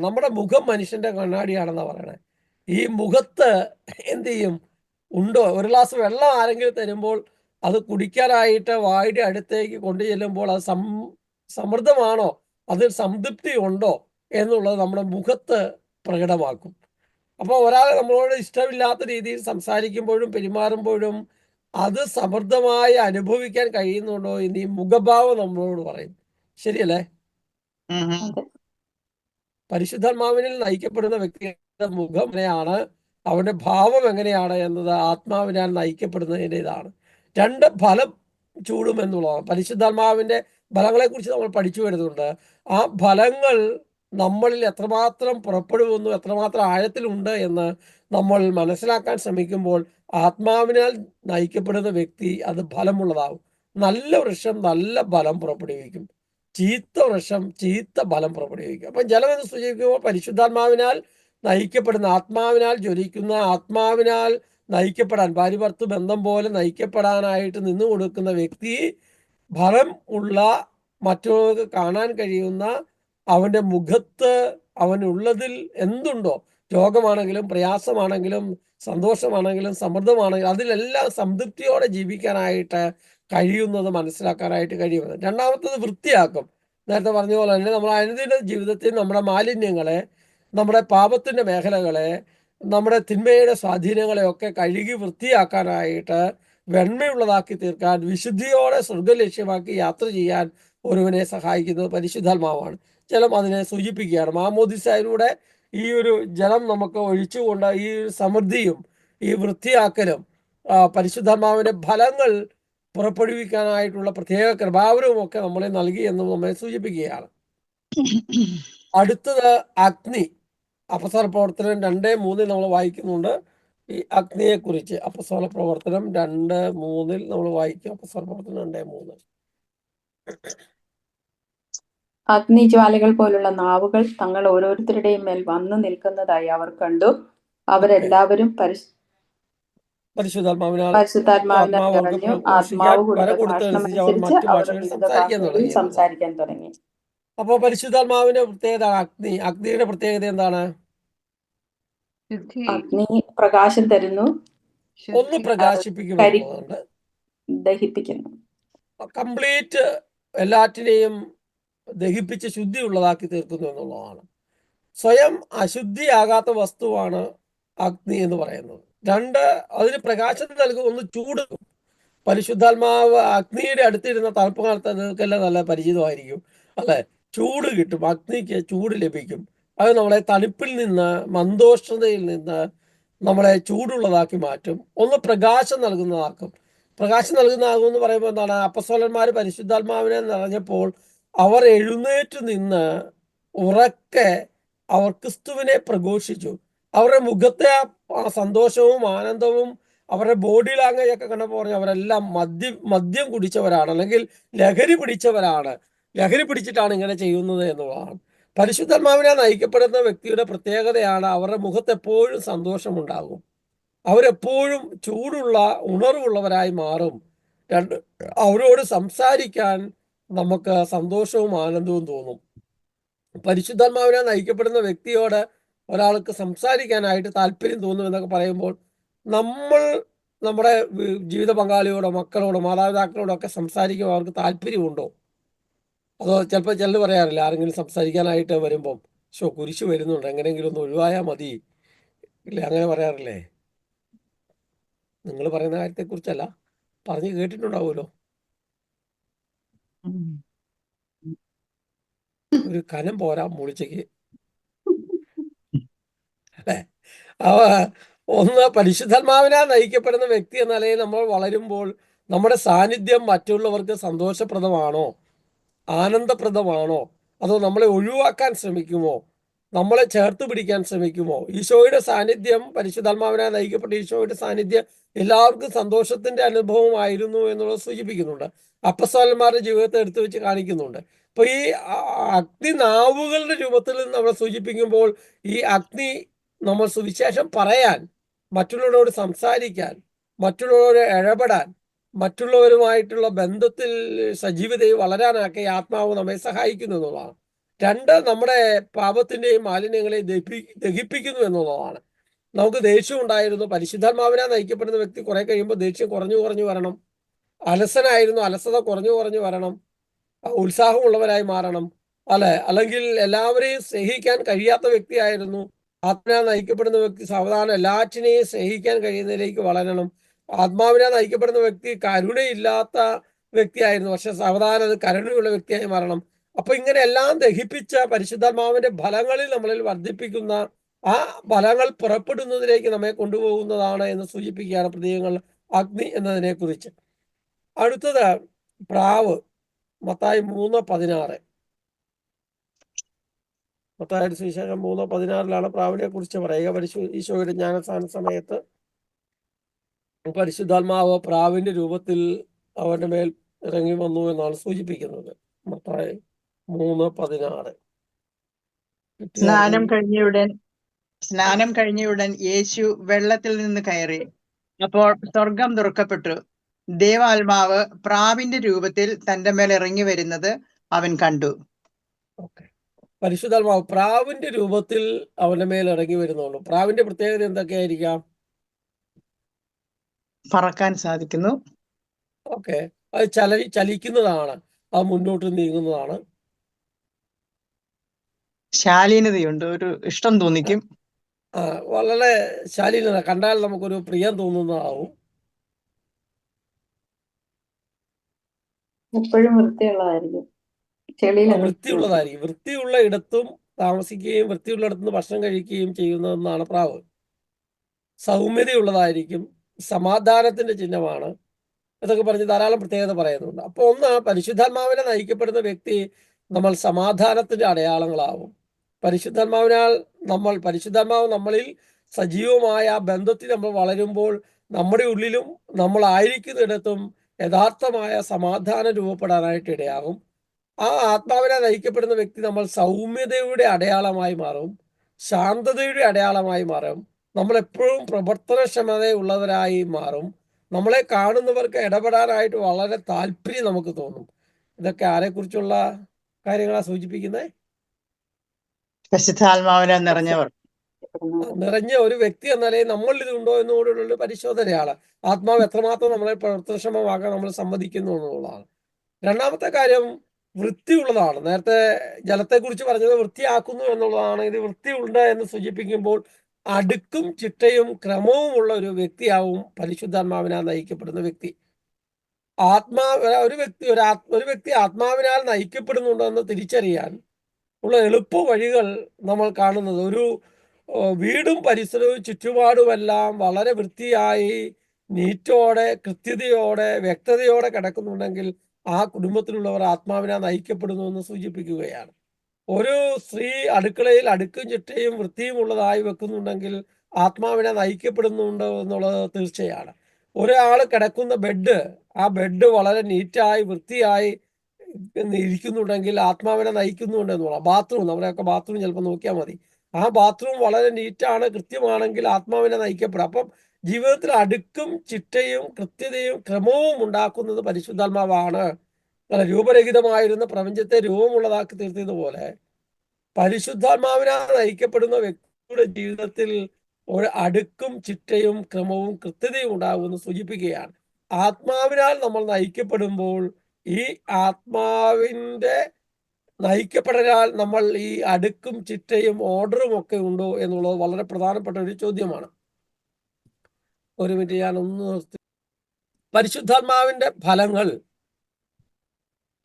നമ്മുടെ മുഖം മനുഷ്യന്റെ കണ്ണാടിയാണെന്നാ പറയണേ. ഈ മുഖത്ത് എന്ത് ചെയ്യും? ഉണ്ടോ? ഒരു ഗ്ലാസ് വെള്ളം ആരെങ്കിലും തരുമ്പോൾ അത് കുടിക്കാനായിട്ട് വായുടെ അടുത്തേക്ക് കൊണ്ടു ചെല്ലുമ്പോൾ അത് സമൃദ്ധമാണോ, അതിൽ സംതൃപ്തി ഉണ്ടോ എന്നുള്ളത് നമ്മുടെ മുഖത്ത് പ്രകടമാക്കും. അപ്പോൾ ഒരാൾ നമ്മളോട് ഇഷ്ടമില്ലാത്ത രീതിയിൽ സംസാരിക്കുമ്പോഴും പെരുമാറുമ്പോഴും അത് സമൃദ്ധമായി അനുഭവിക്കാൻ കഴിയുന്നുണ്ടോ എന്ന് ഈ മുഖഭാവം നമ്മളോട് പറയും. ശരിയല്ലേ? പരിശുദ്ധാത്മാവിനിൽ നയിക്കപ്പെടുന്ന വ്യക്തിയുടെ മുഖം എങ്ങനെയാണ്, അവന്റെ ഭാവം എങ്ങനെയാണ് എന്നത് ആത്മാവിനാൽ നയിക്കപ്പെടുന്നതിൻ്റെ ഇതാണ്. രണ്ട്, ഫലം ചൂടും എന്നുള്ളതാണ്. പരിശുദ്ധാത്മാവിന്റെ ഫലങ്ങളെ കുറിച്ച് നമ്മൾ പഠിച്ചു വരുന്നുണ്ട്. ആ ഫലങ്ങൾ നമ്മളിൽ എത്രമാത്രം പുറപ്പെടുന്നു, എത്രമാത്രം ആഴത്തിലുണ്ട് എന്ന് നമ്മൾ മനസ്സിലാക്കാൻ ശ്രമിക്കുമ്പോൾ ആത്മാവിനാൽ നയിക്കപ്പെടുന്ന വ്യക്തി അത് ഫലമുള്ളതാവും. നല്ല വൃക്ഷം നല്ല ഫലം പുറപ്പെടുവിക്കും, ചീത്ത വൃക്ഷം ചീത്ത ഫലം പുറപ്പെടുവിക്കും. അപ്പം ജലം എന്ന് സൂചിപ്പിക്കുമ്പോൾ പരിശുദ്ധാത്മാവിനാൽ നയിക്കപ്പെടുന്ന, ആത്മാവിനാൽ ജ്വലിക്കുന്ന, ആത്മാവിനാൽ നയിക്കപ്പെടാൻ, ഭാര്യഭർത്തൃ ബന്ധം പോലെ നയിക്കപ്പെടാനായിട്ട് നിന്നു കൊടുക്കുന്ന വ്യക്തി ഫലം ഉള്ള, മറ്റുള്ളവർക്ക് കാണാൻ കഴിയുന്ന, അവന്റെ മുഖത്ത് അവനുള്ളതിൽ എന്തുണ്ടോ, രോഗമാണെങ്കിലും പ്രയാസമാണെങ്കിലും സന്തോഷമാണെങ്കിലും സമൃദ്ധമാണെങ്കിലും അതിലെല്ലാം സംതൃപ്തിയോടെ ജീവിക്കാനായിട്ട് കഴിയുന്നത് മനസ്സിലാക്കാനായിട്ട് കഴിയുന്നത്. രണ്ടാമത്തത് വൃത്തിയാക്കും. നേരത്തെ പറഞ്ഞ പോലെ തന്നെ നമ്മൾ അനുദിന ജീവിതത്തിൽ നമ്മുടെ മാലിന്യങ്ങളെ, നമ്മുടെ പാപത്തിന്റെ മേഖലകളെ, നമ്മുടെ തിന്മയുടെ സ്വാധീനങ്ങളെയൊക്കെ കഴുകി വൃത്തിയാക്കാനായിട്ട് വെണ്മയുള്ളതാക്കി തീർക്കാൻ, വിശുദ്ധിയോടെ സ്വർഗം ലക്ഷ്യമാക്കി യാത്ര ചെയ്യാൻ ഒരുവനെ സഹായിക്കുന്നത് പരിശുദ്ധാത്മാവാണ്. ജലം അതിനെ സൂചിപ്പിക്കുകയാണ്. മാമോദിസയിലൂടെ ഈ ഒരു ജലം നമുക്ക് ഒഴിച്ചുകൊണ്ട് ഈ സമൃദ്ധിയും ഈ വൃത്തിയാക്കലും പരിശുദ്ധാത്മാവിന്റെ ഫലങ്ങൾ പുറപ്പെടുവിക്കാനായിട്ടുള്ള പ്രത്യേക കൃപാവരവും ഒക്കെ നമ്മളെ നൽകി എന്ന് നമ്മളെ സൂചിപ്പിക്കുകയാണ്. അടുത്തത് അഗ്നി. അപ്പസ്തോല പ്രവർത്തനം 2:3 നമ്മൾ വായിക്കുന്നുണ്ട് ഈ അഗ്നിയെ കുറിച്ച്. അപ്പസ്തോല പ്രവർത്തനം 2:3 നമ്മൾ വായിക്കും. അപ്പസ്തോല പ്രവർത്തനം 2:3. അഗ്നിജ്വാലകൾ പോലുള്ള നാവുകൾ തങ്ങൾ ഓരോരുത്തരുടെയും മേൽ വന്നു നിൽക്കുന്നതായി അവർ കണ്ടു. അവരെല്ലാവരും പരിശുദ്ധാത്മാവിനാൽ പരിശുദ്ധാത്മാവിനാൽ ആത്മാവ് അവർക്ക് നിറഞ്ഞു. പ്രഘോഷിക്കാൻ ആത്മാവ് വരം കൊടുത്ത കൊടുത്തതനുസരിച്ച് അവർ ഭാഷണമനുസരിച്ച് മറ്റു അവർ ഭാഷകൾ വിവിധ സംസാരിക്കാൻ ഭാഷകളിൽ തുടങ്ങി. സംസാരിക്കാൻ തുടങ്ങി. അപ്പോൾ പരിശുദ്ധാത്മാവിന്റെ പ്രത്യേകത അഗ്നിയുടെ പ്രത്യേകത എന്താണ്? അഗ്നി പ്രകാശം തരുന്നു, ഒന്ന് പ്രകാശിപ്പിക്കുമെന്നുള്ളതുണ്ട്. ദഹിപ്പിക്കുന്നു. കംപ്ലീറ്റ് എല്ലാറ്റിനെയും ദഹിപ്പിച്ച് ശുദ്ധിയുള്ളതാക്കി തീർക്കുന്നു എന്നുള്ളതാണ്. സ്വയം അശുദ്ധിയാകാത്ത വസ്തുവാണ് അഗ്നി എന്ന് പറയുന്നത്. 2, അതിന് പ്രകാശം നൽകും. ഒന്ന് ചൂട്. പരിശുദ്ധാത്മാവ് അഗ്നിയുടെ അടുത്തിരുന്ന തണുപ്പ് കാലത്ത് നിങ്ങൾക്കെല്ലാം നല്ല പരിചിതമായിരിക്കും അല്ലെ. ചൂട് കിട്ടും, അഗ്നിക്ക് ചൂട് ലഭിക്കും. അത് നമ്മളെ തണുപ്പിൽ നിന്ന്, മന്ദോഷ്ണതയിൽ നിന്ന് നമ്മളെ ചൂടുള്ളതാക്കി മാറ്റും. ഒന്ന് പ്രകാശം നൽകുന്നതാക്കും. പ്രകാശം നൽകുന്നതാകും എന്ന് പറയുമ്പോൾ എന്താണ്? അപ്പസ്തോലന്മാർ പരിശുദ്ധാത്മാവിനെ നിറഞ്ഞപ്പോൾ അവർ എഴുന്നേറ്റ് നിന്ന് ഉറക്കെ അവർ ക്രിസ്തുവിനെ പ്രഘോഷിച്ചു. അവരുടെ മുഖത്തെ ആ സന്തോഷവും ആനന്ദവും അവരുടെ ബോഡി ലാംഗ്വേജ് ഒക്കെ കണ്ടപ്പോൾ പറഞ്ഞു അവരെല്ലാം മദ്യം കുടിച്ചവരാണ്, അല്ലെങ്കിൽ ലഹരി പിടിച്ചവരാണ്, ലഹരി പിടിച്ചിട്ടാണ് ഇങ്ങനെ ചെയ്യുന്നത് എന്നുള്ളതാണ്. പരിശുദ്ധാത്മാവിനെ നയിക്കപ്പെടുന്ന വ്യക്തിയുടെ പ്രത്യേകതയാണ് അവരുടെ മുഖത്ത് എപ്പോഴും സന്തോഷമുണ്ടാകും. അവരെപ്പോഴും ചൂടുള്ള ഉണർവുള്ളവരായി മാറും. അവരോട് സംസാരിക്കാൻ നമുക്ക് സന്തോഷവും ആനന്ദവും തോന്നും. പരിശുദ്ധാത്മാവിനെ നയിക്കപ്പെടുന്ന വ്യക്തിയോട് ഒരാൾക്ക് സംസാരിക്കാനായിട്ട് താല്പര്യം തോന്നും എന്നൊക്കെ പറയുമ്പോൾ നമ്മൾ നമ്മുടെ ജീവിത പങ്കാളിയോടോ മക്കളോടോ മാതാപിതാക്കളോടോ ഒക്കെ സംസാരിക്കുമ്പോൾ അവർക്ക് താല്പര്യമുണ്ടോ? അതോ ചിലപ്പോൾ ചിലർ പറയാറില്ല, ആരെങ്കിലും സംസാരിക്കാനായിട്ട് വരുമ്പം കുരിശ് വരുന്നുണ്ട്, എങ്ങനെയെങ്കിലും ഒന്ന് ഒഴിവായാൽ മതി ഇല്ലേ, അങ്ങനെ പറയാറില്ലേ? നിങ്ങൾ പറയുന്ന കാര്യത്തെക്കുറിച്ചല്ല, പറഞ്ഞു കേട്ടിട്ടുണ്ടാവുമല്ലോ. ഒരു കനം പോരാ മൂളിച്ചയ്ക്ക് അല്ലേ? ഒന്ന് പരിശുദ്ധാത്മാവിനാൽ നയിക്കപ്പെടുന്ന വ്യക്തി എന്ന നിലയിൽ നമ്മൾ വളരുമ്പോൾ നമ്മുടെ സാന്നിധ്യം മറ്റുള്ളവർക്ക് സന്തോഷപ്രദമാണോ, ആനന്ദപ്രദമാണോ, അതോ നമ്മളെ ഒഴിവാക്കാൻ ശ്രമിക്കുമോ, നമ്മളെ ചേർത്ത് പിടിക്കാൻ ശ്രമിക്കുമോ? ഈശോയുടെ സാന്നിധ്യം, പരിശുദ്ധാത്മാവിനാൽ നയിക്കപ്പെട്ട ഈശോയുടെ സാന്നിധ്യം എല്ലാവർക്കും സന്തോഷത്തിന്റെ അനുഭവമായിരുന്നു എന്നുള്ളത് സൂചിപ്പിക്കുന്നുണ്ട്. അപ്പസ്തോലന്മാരുടെ ജീവിതത്തെ എടുത്തു വെച്ച് കാണിക്കുന്നുണ്ട്. അപ്പൊ ഈ അഗ്നി നാവുകളുടെ രൂപത്തിൽ നമ്മളെ സൂചിപ്പിക്കുമ്പോൾ ഈ അഗ്നി നമ്മൾ സുവിശേഷം പറയാൻ, മറ്റുള്ളവരോട് സംസാരിക്കാൻ, മറ്റുള്ളവരോട് ഇടപെടാൻ, മറ്റുള്ളവരുമായിട്ടുള്ള ബന്ധത്തിൽ സജീവതയിൽ വളരാനൊക്കെ ആത്മാവ് നമ്മെ സഹായിക്കുന്നു എന്നുള്ളതാണ്. 2, നമ്മുടെ പാപത്തിന്റെയും മാലിന്യങ്ങളെ ദഹിപ്പിക്കുന്നു എന്നുള്ളതാണ്. നമുക്ക് ദേഷ്യം ഉണ്ടായിരുന്നു, പരിശുദ്ധാത്മാവിനെ നയിക്കപ്പെടുന്ന വ്യക്തി കുറെ കഴിയുമ്പോൾ ദേഷ്യം കുറഞ്ഞു വരണം. അലസനായിരുന്നു, അലസത കുറഞ്ഞു വരണം. ഉത്സാഹമുള്ളവരായി മാറണം അല്ലെ. അല്ലെങ്കിൽ എല്ലാവരെയും സ്നേഹിക്കാൻ കഴിയാത്ത വ്യക്തിയായിരുന്നു, ആത്മാവിനാൽ നയിക്കപ്പെടുന്ന വ്യക്തി സാവധാനം എല്ലാറ്റിനെയും സ്നേഹിക്കാൻ കഴിയുന്നതിലേക്ക് വളരണം. ആത്മാവിനാൽ നയിക്കപ്പെടുന്ന വ്യക്തി കരുണയില്ലാത്ത വ്യക്തിയായിരുന്നു, പക്ഷെ സാവധാനം അത് കരുണയുള്ള വ്യക്തിയായി മാറണം. അപ്പൊ ഇങ്ങനെ എല്ലാം ദഹിപ്പിച്ച പരിശുദ്ധാത്മാവിന്റെ ഫലങ്ങളിൽ നമ്മളിൽ വർദ്ധിപ്പിക്കുന്ന ആ ഫലങ്ങൾ പുറപ്പെടുന്നതിലേക്ക് നമ്മെ കൊണ്ടുപോകുന്നതാണ് എന്ന് സൂചിപ്പിക്കുകയാണ് പ്രതീകങ്ങൾ അഗ്നി എന്നതിനെ കുറിച്ച്. അടുത്തത് പ്രാവ്. മത്തായി 3:16. മത്തായിയുടെ സുവിശേഷം 3:16 പ്രാവിനെ കുറിച്ച് പറയുക. ഈശോയുടെ ജ്ഞാനസ്നാന സമയത്ത് പരിശുദ്ധാത്മാവ് പ്രാവിന്റെ രൂപത്തിൽ അവന്റെ മേൽ ഇറങ്ങി വന്നു എന്നാണ് സൂചിപ്പിക്കുന്നത്. മത്തായി 3:16. സ്നാനം കഴിഞ്ഞയുടൻ യേശു വെള്ളത്തിൽ നിന്ന് കയറി. അപ്പോൾ സ്വർഗം തുറക്കപ്പെട്ടു. ദേവാത്മാവ് പ്രാവിന്റെ രൂപത്തിൽ തന്റെ മേൽ ഇറങ്ങി വരുന്നത് അവൻ കണ്ടു. പരിശുദ്ധാത്മാവ് പ്രാവിന്റെ രൂപത്തിൽ അവന്റെ മേൽ ഇറങ്ങി വരുന്നുള്ളൂ. പ്രാവിന്റെ പ്രത്യേകത എന്തൊക്കെയായിരിക്കാം? പറക്കാൻ സാധിക്കുന്നു. അത് ചലിക്കുന്നതാണ്, അത് മുന്നോട്ട് നീങ്ങുന്നതാണ്. ശാലീനതയുണ്ട്, ഒരു ഇഷ്ടം തോന്നിക്കും. വളരെ ശാലീനത, കണ്ടാൽ നമുക്കൊരു പ്രിയം തോന്നുന്നതാവും. എപ്പോഴും വൃത്തിയുള്ളതായിരിക്കും. ചെളിയിലൊന്നും വൃത്തിയുള്ളതായിരിക്കും. വൃത്തിയുള്ള ഇടത്തും താമസിക്കുകയും വൃത്തിയുള്ള ഇടത്തുനിന്ന് ഭക്ഷണം കഴിക്കുകയും ചെയ്യുന്നതെന്നാണ് പ്രാവ്. സൗമ്യതയുള്ളതായിരിക്കും, സമാധാനത്തിന്റെ ചിഹ്നമാണ്. ഇതൊക്കെ പറഞ്ഞ് ധാരാളം പ്രത്യേകത പറയുന്നുണ്ട്. അപ്പോൾ ഒന്ന്, പരിശുദ്ധാത്മാവിനെ നയിക്കപ്പെടുന്ന വ്യക്തി നമ്മൾ സമാധാനത്തിന്റെ അടയാളങ്ങളാവും. പരിശുദ്ധാത്മാവ് നമ്മളിൽ സജീവമായ ബന്ധത്തിൽ നമ്മൾ വളരുമ്പോൾ നമ്മുടെ ഉള്ളിലും നമ്മൾ ആയിരിക്കുന്നിടത്തും യഥാർത്ഥമായ സമാധാനം രൂപപ്പെടാനായിട്ട് ഇടയാകും. ആ ആത്മാവിനെ നയിക്കപ്പെടുന്ന വ്യക്തി നമ്മൾ സൗമ്യതയുടെ അടയാളമായി മാറും, ശാന്തതയുടെ അടയാളമായി മാറും, നമ്മളെപ്പോഴും പ്രവർത്തനക്ഷമതയുള്ളവരായി മാറും. നമ്മളെ കാണുന്നവർക്ക് ഇടപെടാനായിട്ട് വളരെ താല്പര്യം നമുക്ക് തോന്നും. ഇതൊക്കെ ആരെക്കുറിച്ചുള്ള കാര്യങ്ങളാണ് സൂചിപ്പിക്കുന്നത്? പരിശുദ്ധാത്മാവിനെ നിറഞ്ഞവർ. നിറഞ്ഞ ഒരു വ്യക്തി എന്ന നിലയിൽ നമ്മളിൽ ഇതുണ്ടോ എന്നുകൂടെയുള്ള പരിശോധനയാണ്. ആത്മാവ് എത്രമാത്രം നമ്മളെ പ്രവർത്തനക്ഷമമാക്കാൻ നമ്മൾ സമ്മതിക്കുന്നു എന്നുള്ളതാണ്. രണ്ടാമത്തെ കാര്യം വൃത്തിയുള്ളതാണ്. നേരത്തെ ജലത്തെക്കുറിച്ച് പറഞ്ഞത് വൃത്തിയാക്കുന്നു എന്നുള്ളതാണ്. ഇത് വൃത്തിയുണ്ട് എന്ന് സൂചിപ്പിക്കുമ്പോൾ അടുക്കും ചിട്ടയും ക്രമവും ഉള്ള ഒരു വ്യക്തിയാവും പരിശുദ്ധാത്മാവിനാൽ നയിക്കപ്പെടുന്ന വ്യക്തി. ഒരു വ്യക്തി ആത്മാവിനാൽ നയിക്കപ്പെടുന്നുണ്ടെന്ന് തിരിച്ചറിയാൻ ഉള്ള എളുപ്പ വഴികൾ നമ്മൾ കാണുന്നത്, ഒരു വീടും പരിസരവും ചുറ്റുപാടുമെല്ലാം വളരെ വൃത്തിയായി നീറ്റോടെ കൃത്യതയോടെ വ്യക്തതയോടെ കിടക്കുന്നുണ്ടെങ്കിൽ ആ കുടുംബത്തിലുള്ളവർ ആത്മാവിനാൽ നയിക്കപ്പെടുന്നു എന്ന് സൂചിപ്പിക്കുകയാണ്. ഒരു സ്ത്രീ അടുക്കളയിൽ അടുക്കും ചിട്ടയും വൃത്തിയും ഉള്ളതായി വെക്കുന്നുണ്ടെങ്കിൽ ആത്മാവിനെ നയിക്കപ്പെടുന്നുണ്ട് എന്നുള്ളത് തീർച്ചയാണ്. ഒരാൾ കിടക്കുന്ന ആ ബെഡ് വളരെ നീറ്റായി വൃത്തിയായി ഇരിക്കുന്നുണ്ടെങ്കിൽ ആത്മാവിനെ നയിക്കുന്നുണ്ട് എന്നുള്ള. നമ്മുടെയൊക്കെ ബാത്റൂം ചിലപ്പോൾ നോക്കിയാൽ മതി. ആ ബാത്റൂം വളരെ നീറ്റാണ്, കൃത്യമാണെങ്കിൽ ആത്മാവിനെ നയിക്കപ്പെടും. അപ്പം ജീവിതത്തിൽ അടുക്കും ചിട്ടയും കൃത്യതയും ക്രമവും ഉണ്ടാക്കുന്നത് പരിശുദ്ധാത്മാവാണ്. രൂപരഹിതമായിരുന്ന പ്രപഞ്ചത്തെ രൂപമുള്ളതാക്കി തീർത്തതുപോലെ പരിശുദ്ധാത്മാവിനാൽ നയിക്കപ്പെടുന്ന വ്യക്തിയുടെ ജീവിതത്തിൽ ഒരു അടുക്കും ചിട്ടയും ക്രമവും കൃത്യതയും ഉണ്ടാകുമെന്ന് സൂചിപ്പിക്കുകയാണ്. ആത്മാവിനാൽ നമ്മൾ നയിക്കപ്പെടുമ്പോൾ ഈ ആത്മാവിൻ്റെ നയിക്കപ്പെടാൻ നമ്മൾ ഈ അടുക്കും ചിട്ടയും ഓർഡറും ഒക്കെ ഉണ്ടോ എന്നുള്ളത് വളരെ പ്രധാനപ്പെട്ട ഒരു ചോദ്യമാണ്. ഒരു മിനിറ്റ്, ഞാനൊന്ന് പരിശുദ്ധാത്മാവിൻ്റെ ഫലങ്ങൾ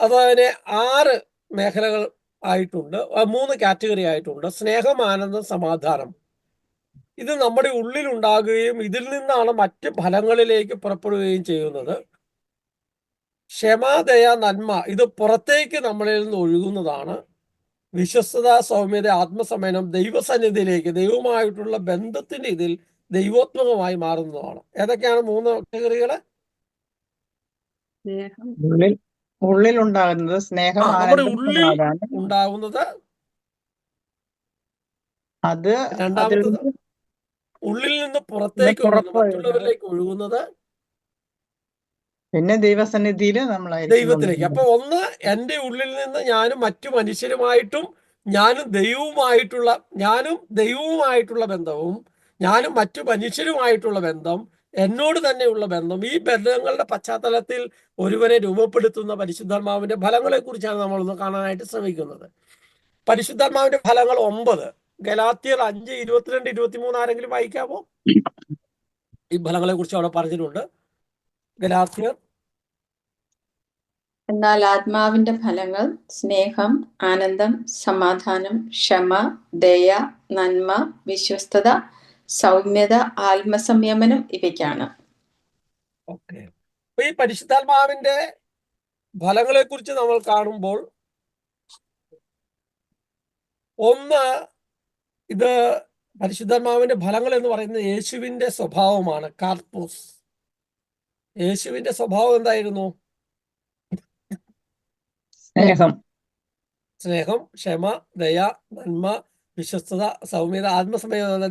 അതിനെ 6 മേഖലകൾ ആയിട്ടുണ്ട്, 3 കാറ്റഗറി ആയിട്ടുണ്ട്. സ്നേഹം, ആനന്ദം, സമാധാനം. ഇത് നമ്മുടെ ഉള്ളിൽ ഉണ്ടാകുകയും ഇതിൽ നിന്നാണ് മറ്റ് ഫലങ്ങളിലേക്ക് പുറപ്പെടുകയും ചെയ്യുന്നത്. ക്ഷമ, ദയ, നന്മ ഇത് പുറത്തേക്ക് നമ്മളിൽ നിന്ന് ഒഴുകുന്നതാണ്. വിശ്വസ്തത, സൗമ്യത, ആത്മസംയമനം ദൈവസന്നിധിയിലേക്ക്, ദൈവവുമായിട്ടുള്ള ബന്ധത്തിന്റെ ഇതിൽ ദൈവോത്മകമായി മാറുന്നതാണ്. ഏതൊക്കെയാണ് 3 കാറ്റഗറികള്? ഉള്ളിൽ ഉണ്ടാകുന്നത് സ്നേഹം, നമ്മുടെ ഉള്ളിൽ ഉണ്ടാകുന്നത്. അത് രണ്ടാമത്തത് ഉള്ളിൽ നിന്ന് പുറത്തേക്ക് മറ്റുള്ളവരിലേക്ക് ഒഴുകുന്നത്. പിന്നെ ദൈവസന്നിധിയിൽ ദൈവത്തിലേക്ക്. അപ്പൊ ഒന്ന്, എൻ്റെ ഉള്ളിൽ നിന്ന് ഞാനും മറ്റു മനുഷ്യരുമായിട്ടും ഞാനും ദൈവവുമായിട്ടുള്ള ബന്ധവും ഞാനും മറ്റു മനുഷ്യരുമായിട്ടുള്ള ബന്ധം, എന്നോട് തന്നെയുള്ള ബന്ധം, ഈ ബന്ധങ്ങളുടെ പശ്ചാത്തലത്തിൽ ഒരുവനെ രൂപപ്പെടുത്തുന്ന പരിശുദ്ധാത്മാവിന്റെ ഫലങ്ങളെ കുറിച്ചാണ് നമ്മളൊന്ന് കാണാനായിട്ട് ശ്രമിക്കുന്നത്. പരിശുദ്ധാത്മാവിന്റെ ഫലങ്ങൾ 9. ഗലാത്യർ 5, 22, 23 ആരെങ്കിലും വായിക്കാമോ? ഈ ഫലങ്ങളെ കുറിച്ച് അവിടെ പറഞ്ഞിട്ടുണ്ട്. ഗലാത്യർ. എന്നാൽ ആത്മാവിന്റെ ഫലങ്ങൾ സ്നേഹം, ആനന്ദം, സമാധാനം, ക്ഷമ, ദയ, നന്മ, വിശ്വസ്തത, സൗമ്യത, ആത്മസംയമനം ഇവയ്ക്കാണ്. ഓക്കെ. അപ്പൊ ഈ പരിശുദ്ധാത്മാവിന്റെ ഫലങ്ങളെ കുറിച്ച് നമ്മൾ കാണുമ്പോൾ, ഒന്ന്, ഇത് പരിശുദ്ധാത്മാവിന്റെ ഫലങ്ങൾ എന്ന് പറയുന്നത് യേശുവിന്റെ സ്വഭാവമാണ്. കാർപ്പോസ്. യേശുവിന്റെ സ്വഭാവം എന്തായിരുന്നു? സ്നേഹം, ക്ഷമ, ദയ, നന്മ, വിശ്വസ്തത, സൗമ്യത, ആത്മസംയമനം.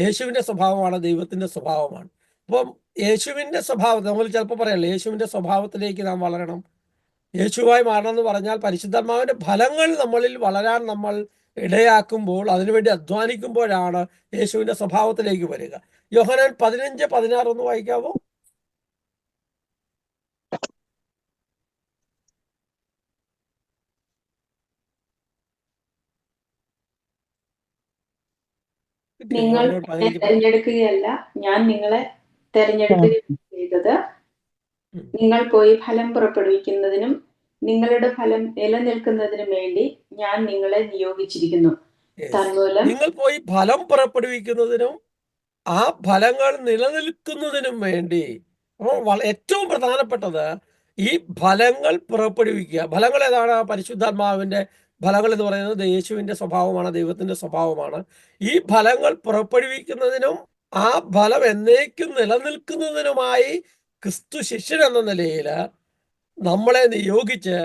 യേശുവിന്റെ സ്വഭാവമാണ്, ദൈവത്തിന്റെ സ്വഭാവമാണ്. അപ്പം യേശുവിന്റെ സ്വഭാവം നമ്മൾ ചിലപ്പോൾ പറയല്ലേ, യേശുവിന്റെ സ്വഭാവത്തിലേക്ക് നാം വളരണം, യേശുവായി മാറണം എന്ന് പറഞ്ഞാൽ പരിശുദ്ധാത്മാവിന്റെ ഫലങ്ങൾ നമ്മളിൽ വളരാൻ നമ്മൾ ഇടയാക്കുമ്പോൾ, അതിനുവേണ്ടി അധ്വാനിക്കുമ്പോഴാണ് യേശുവിന്റെ സ്വഭാവത്തിലേക്ക് വരിക. യോഹന്നാൻ 15:16 ഒന്ന് വായിക്കാമോ? നിങ്ങൾ എന്നെ തെരഞ്ഞെടുക്കുകയല്ല, ഞാൻ നിങ്ങളെ തെരഞ്ഞെടുക്കുകയാണ് ചെയ്തത്, ഉം. നിങ്ങൾ പോയി ഫലം പുറപ്പെടുവിക്കുന്നതിനും നിങ്ങളുടെ ഫലം നിലനിൽക്കുന്നതിനും വേണ്ടി ഞാൻ നിങ്ങളെ നിയോഗിച്ചിരിക്കുന്നു. Yes. തന്മൂലം നിങ്ങൾ പോയി ഫലം പുറപ്പെടുവിക്കുന്നതിനും ആ ഫലങ്ങൾ നിലനിൽക്കുന്നതിനും വേണ്ടി. അപ്പോൾ ഏറ്റവും പ്രധാനപ്പെട്ടത് ഈ ഫലങ്ങൾ പുറപ്പെടുവിക്കുക. ഫലങ്ങൾ ഏതാണ്? പരിശുദ്ധാത്മാവിന്റെ ഫലങ്ങൾ എന്ന് പറയുന്നത് യേശുവിന്റെ സ്വഭാവമാണ്, ദൈവത്തിന്റെ സ്വഭാവമാണ്. ഈ ഫലങ്ങൾ പുറപ്പെടുവിക്കുന്നതിനും ആ ഫലം എന്നേക്കും നിലനിൽക്കുന്നതിനുമായി ക്രിസ്തു ശിഷ്യൻ എന്ന നിലയിൽ നമ്മളെ നിയോഗിച്ച്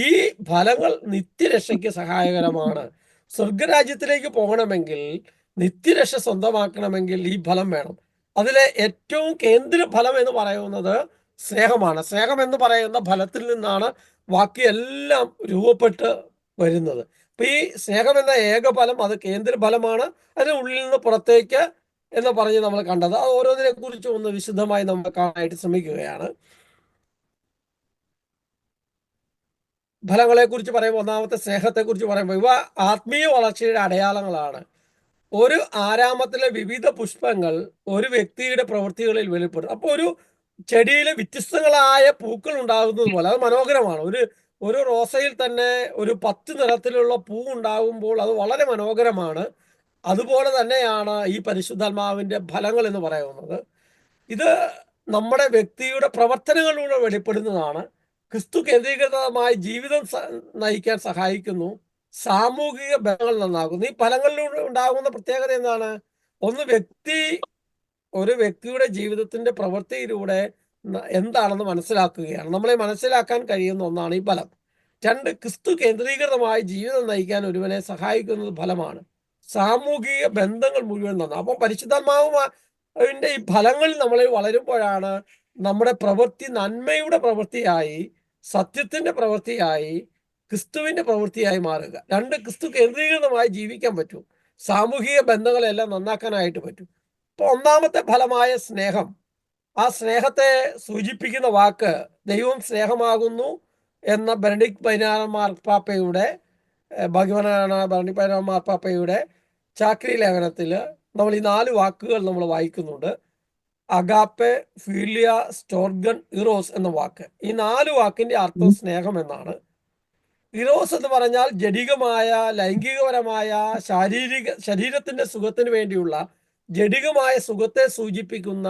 ഈ ഫലങ്ങൾ നിത്യരക്ഷയ്ക്ക് സഹായകരമാണ്. സ്വർഗരാജ്യത്തിലേക്ക് പോകണമെങ്കിൽ, നിത്യരക്ഷ സ്വന്തമാക്കണമെങ്കിൽ ഈ ഫലം വേണം. അതിലെ ഏറ്റവും കേന്ദ്ര ഫലം എന്ന് പറയുന്നത് സ്നേഹമാണ്. സ്നേഹം എന്ന് പറയുന്ന ഫലത്തിൽ നിന്നാണ് ബാക്കിയെല്ലാം രൂപപ്പെട്ട് വരുന്നത്. അപ്പൊ ഈ സ്നേഹം എന്ന ഏകഫലം അത് കേന്ദ്ര ഫലമാണ്. അതിന് ഉള്ളിൽ നിന്ന് പുറത്തേക്ക് എന്ന് പറഞ്ഞ് നമ്മൾ കണ്ടത്. അത് ഓരോന്നിനെ കുറിച്ചും ഒന്ന് വിശദമായി നമ്മൾ കാണാനായിട്ട് ശ്രമിക്കുകയാണ്. ഫലങ്ങളെ കുറിച്ച് പറയുമ്പോൾ, ഒന്നാമത്തെ സ്നേഹത്തെ കുറിച്ച് പറയുമ്പോൾ, ഇവ ആത്മീയ വളർച്ചയുടെ അടയാളങ്ങളാണ്. ഒരു ആരാമത്തിലെ വിവിധ പുഷ്പങ്ങൾ ഒരു വ്യക്തിയുടെ പ്രവൃത്തികളിൽ വെളിപ്പെടും. അപ്പോൾ ഒരു ചെടിയിൽ വ്യത്യസ്തങ്ങളായ പൂക്കൾ ഉണ്ടാകുന്നത് പോലെ അത് മനോഹരമാണ്. ഒരു റോസയിൽ തന്നെ ഒരു 10 നിറത്തിലുള്ള പൂ ഉണ്ടാകുമ്പോൾ അത് വളരെ മനോഹരമാണ്. അതുപോലെ തന്നെയാണ് ഈ പരിശുദ്ധാത്മാവിന്റെ ഫലങ്ങൾ എന്ന് പറയുന്നത്. ഇത് നമ്മുടെ വ്യക്തിയുടെ പ്രവർത്തനങ്ങളിലൂടെ വെളിപ്പെടുന്നതാണ്. ക്രിസ്തു കേന്ദ്രീകൃതമായി ജീവിതം നയിക്കാൻ സഹായിക്കുന്നു. സാമൂഹിക ബന്ധങ്ങൾ നന്നാകുന്നു. ഈ ഫലങ്ങളിലൂടെ ഉണ്ടാകുന്ന പ്രത്യേകത എന്താണ്? ഒന്ന്, ഒരു വ്യക്തിയുടെ ജീവിതത്തിന്റെ പ്രവൃത്തിയിലൂടെ എന്താണെന്ന് മനസ്സിലാക്കുകയാണ്. നമ്മളെ മനസ്സിലാക്കാൻ കഴിയുന്ന ഒന്നാണ് ഈ ഫലം. 2, ക്രിസ്തു കേന്ദ്രീകൃതമായി ജീവിതം നയിക്കാൻ ഒരുവനെ സഹായിക്കുന്നത് ഫലമാണ്. സാമൂഹിക ബന്ധങ്ങൾ മുഴുവൻ നന്നാകും. അപ്പം പരിശുദ്ധാത്മാവിന്റെ ഈ ഫലങ്ങളിൽ നമ്മൾ വളരുമ്പോഴാണ് നമ്മുടെ പ്രവൃത്തി നന്മയുടെ പ്രവൃത്തിയായി, സത്യത്തിന്റെ പ്രവൃത്തിയായി, ക്രിസ്തുവിന്റെ പ്രവൃത്തിയായി മാറുക. 2, ക്രിസ്തു കേന്ദ്രീകൃതമായി ജീവിക്കാൻ പറ്റും. സാമൂഹിക ബന്ധങ്ങളെല്ലാം നന്നാക്കാനായിട്ട് പറ്റും. അപ്പൊ ഒന്നാമത്തെ ഫലമായ സ്നേഹം, ആ സ്നേഹത്തെ സൂചിപ്പിക്കുന്ന വാക്ക് ദൈവം സ്നേഹമാകുന്നു എന്ന ബെനഡിക്ട് 16 മാർപ്പാപ്പയുടെ ഭാഗ്യവാനാണ് ബെനഡിക്ട് 16 മാർപ്പാപ്പയുടെ ചാക്രി ലേഖനത്തിൽ നമ്മൾ ഈ 4 വാക്കുകൾ നമ്മൾ വായിക്കുന്നുണ്ട്. അഗാപ്പെ, ഫീലിയ, സ്റ്റോർഗൻ, ഇറോസ് എന്ന വാക്ക്. ഈ 4 വാക്കിന്റെ അർത്ഥം സ്നേഹം എന്നാണ്. ഇറോസ് എന്ന് പറഞ്ഞാൽ ജഡികമായ, ലൈംഗികപരമായ, ശരീരത്തിന്റെ സുഖത്തിന് വേണ്ടിയുള്ള ജഡികമായ സുഖത്തെ സൂചിപ്പിക്കുന്ന,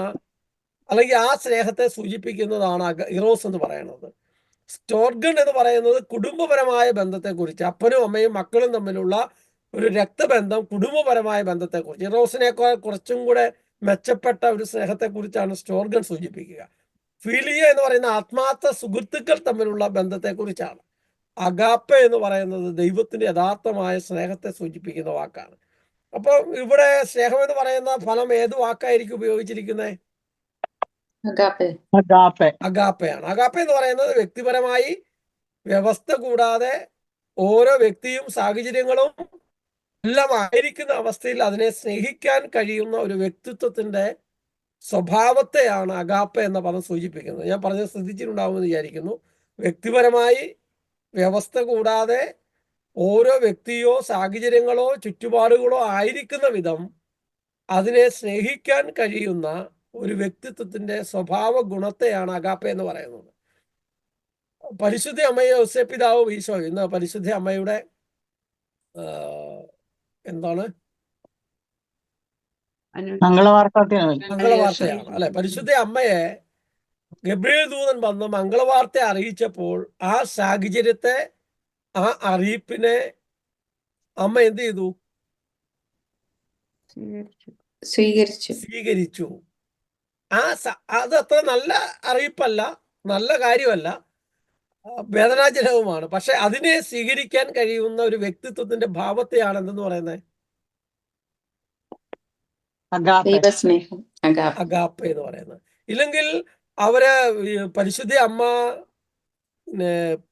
അല്ലെങ്കിൽ ആ സ്നേഹത്തെ സൂചിപ്പിക്കുന്നതാണ് ഇറോസ് എന്ന് പറയുന്നത്. സ്റ്റോർഗൺ എന്ന് പറയുന്നത് കുടുംബപരമായ ബന്ധത്തെക്കുറിച്ച്, അപ്പനും അമ്മയും മക്കളും തമ്മിലുള്ള ഒരു രക്തബന്ധം, കുടുംബപരമായ ബന്ധത്തെക്കുറിച്ച്. ഇറോസിനേക്കാൾ കുറച്ചും കൂടെ മെച്ചപ്പെട്ട ഒരു സ്നേഹത്തെക്കുറിച്ചാണ് സ്റ്റോർഗൺ സൂചിപ്പിക്കുക. ഫീലിയ എന്ന് പറയുന്ന ആത്മാർത്ഥ സുഹൃത്തുക്കൾ തമ്മിലുള്ള ബന്ധത്തെക്കുറിച്ചാണ്. അഗാപ്പെ എന്ന് പറയുന്നത് ദൈവത്തിന്റെ യഥാർത്ഥമായ സ്നേഹത്തെ സൂചിപ്പിക്കുന്ന വാക്കാണ്. അപ്പോൾ ഇവിടെ സ്നേഹം എന്ന് പറയുന്ന ഫലം ഏത് വാക്കായിരിക്കും ഉപയോഗിച്ചിരിക്കുന്നത്? അഗാപ്പയാണ്. അഗാപ്പെ എന്ന് പറയുന്നത് വ്യക്തിപരമായി വ്യവസ്ഥ കൂടാതെ ഓരോ വ്യക്തിയും സാഹചര്യങ്ങളും എല്ലാം ആയിരിക്കുന്ന അവസ്ഥയിൽ അതിനെ സ്നേഹിക്കാൻ കഴിയുന്ന ഒരു വ്യക്തിത്വത്തിന്റെ സ്വഭാവത്തെയാണ് അഗാപ്പെ എന്ന പദം സൂചിപ്പിക്കുന്നത്. ഞാൻ പറഞ്ഞത് ശ്രദ്ധിച്ചിട്ടുണ്ടാവുമെന്ന് വിചാരിക്കുന്നു. വ്യക്തിപരമായി വ്യവസ്ഥ കൂടാതെ ഓരോ വ്യക്തിയോ സാഹചര്യങ്ങളോ ചുറ്റുപാടുകളോ ആയിരിക്കുന്ന വിധം അതിനെ സ്നേഹിക്കാൻ കഴിയുന്ന ഒരു വ്യക്തിത്വത്തിന്റെ സ്വഭാവ ഗുണത്തെയാണ് അഗാപ്പെ എന്ന് പറയുന്നത്. പരിശുദ്ധ അമ്മയെ ഔസേപ്പിതാവും ഈശോ ഇന്ന് പരിശുദ്ധ അമ്മയുടെ എന്താണ് മംഗളവാർത്തയാണ് അല്ലെ? പരിശുദ്ധ അമ്മയെ ഗബ്രിയേൽ ദൂതൻ വന്ന് മംഗളവാർത്ത അറിയിച്ചപ്പോൾ ആ സാഹചര്യത്തെ, ആ അറിയിപ്പിനെ അമ്മ എന്ത് ചെയ്തു? സ്വീകരിച്ചു. അത് അത്ര നല്ല അറിയിപ്പല്ല, നല്ല കാര്യമല്ല, വേദനാജനകവുമാണ്. പക്ഷെ അതിനെ സ്വീകരിക്കാൻ കഴിയുന്ന ഒരു വ്യക്തിത്വത്തിന്റെ ഭാവത്തെയാണ് എന്തെന്ന് പറയുന്നത്? അഗാപ്പെ എന്ന് പറയുന്നത്. ഇല്ലെങ്കിൽ അവര് പരിശുദ്ധ അമ്മ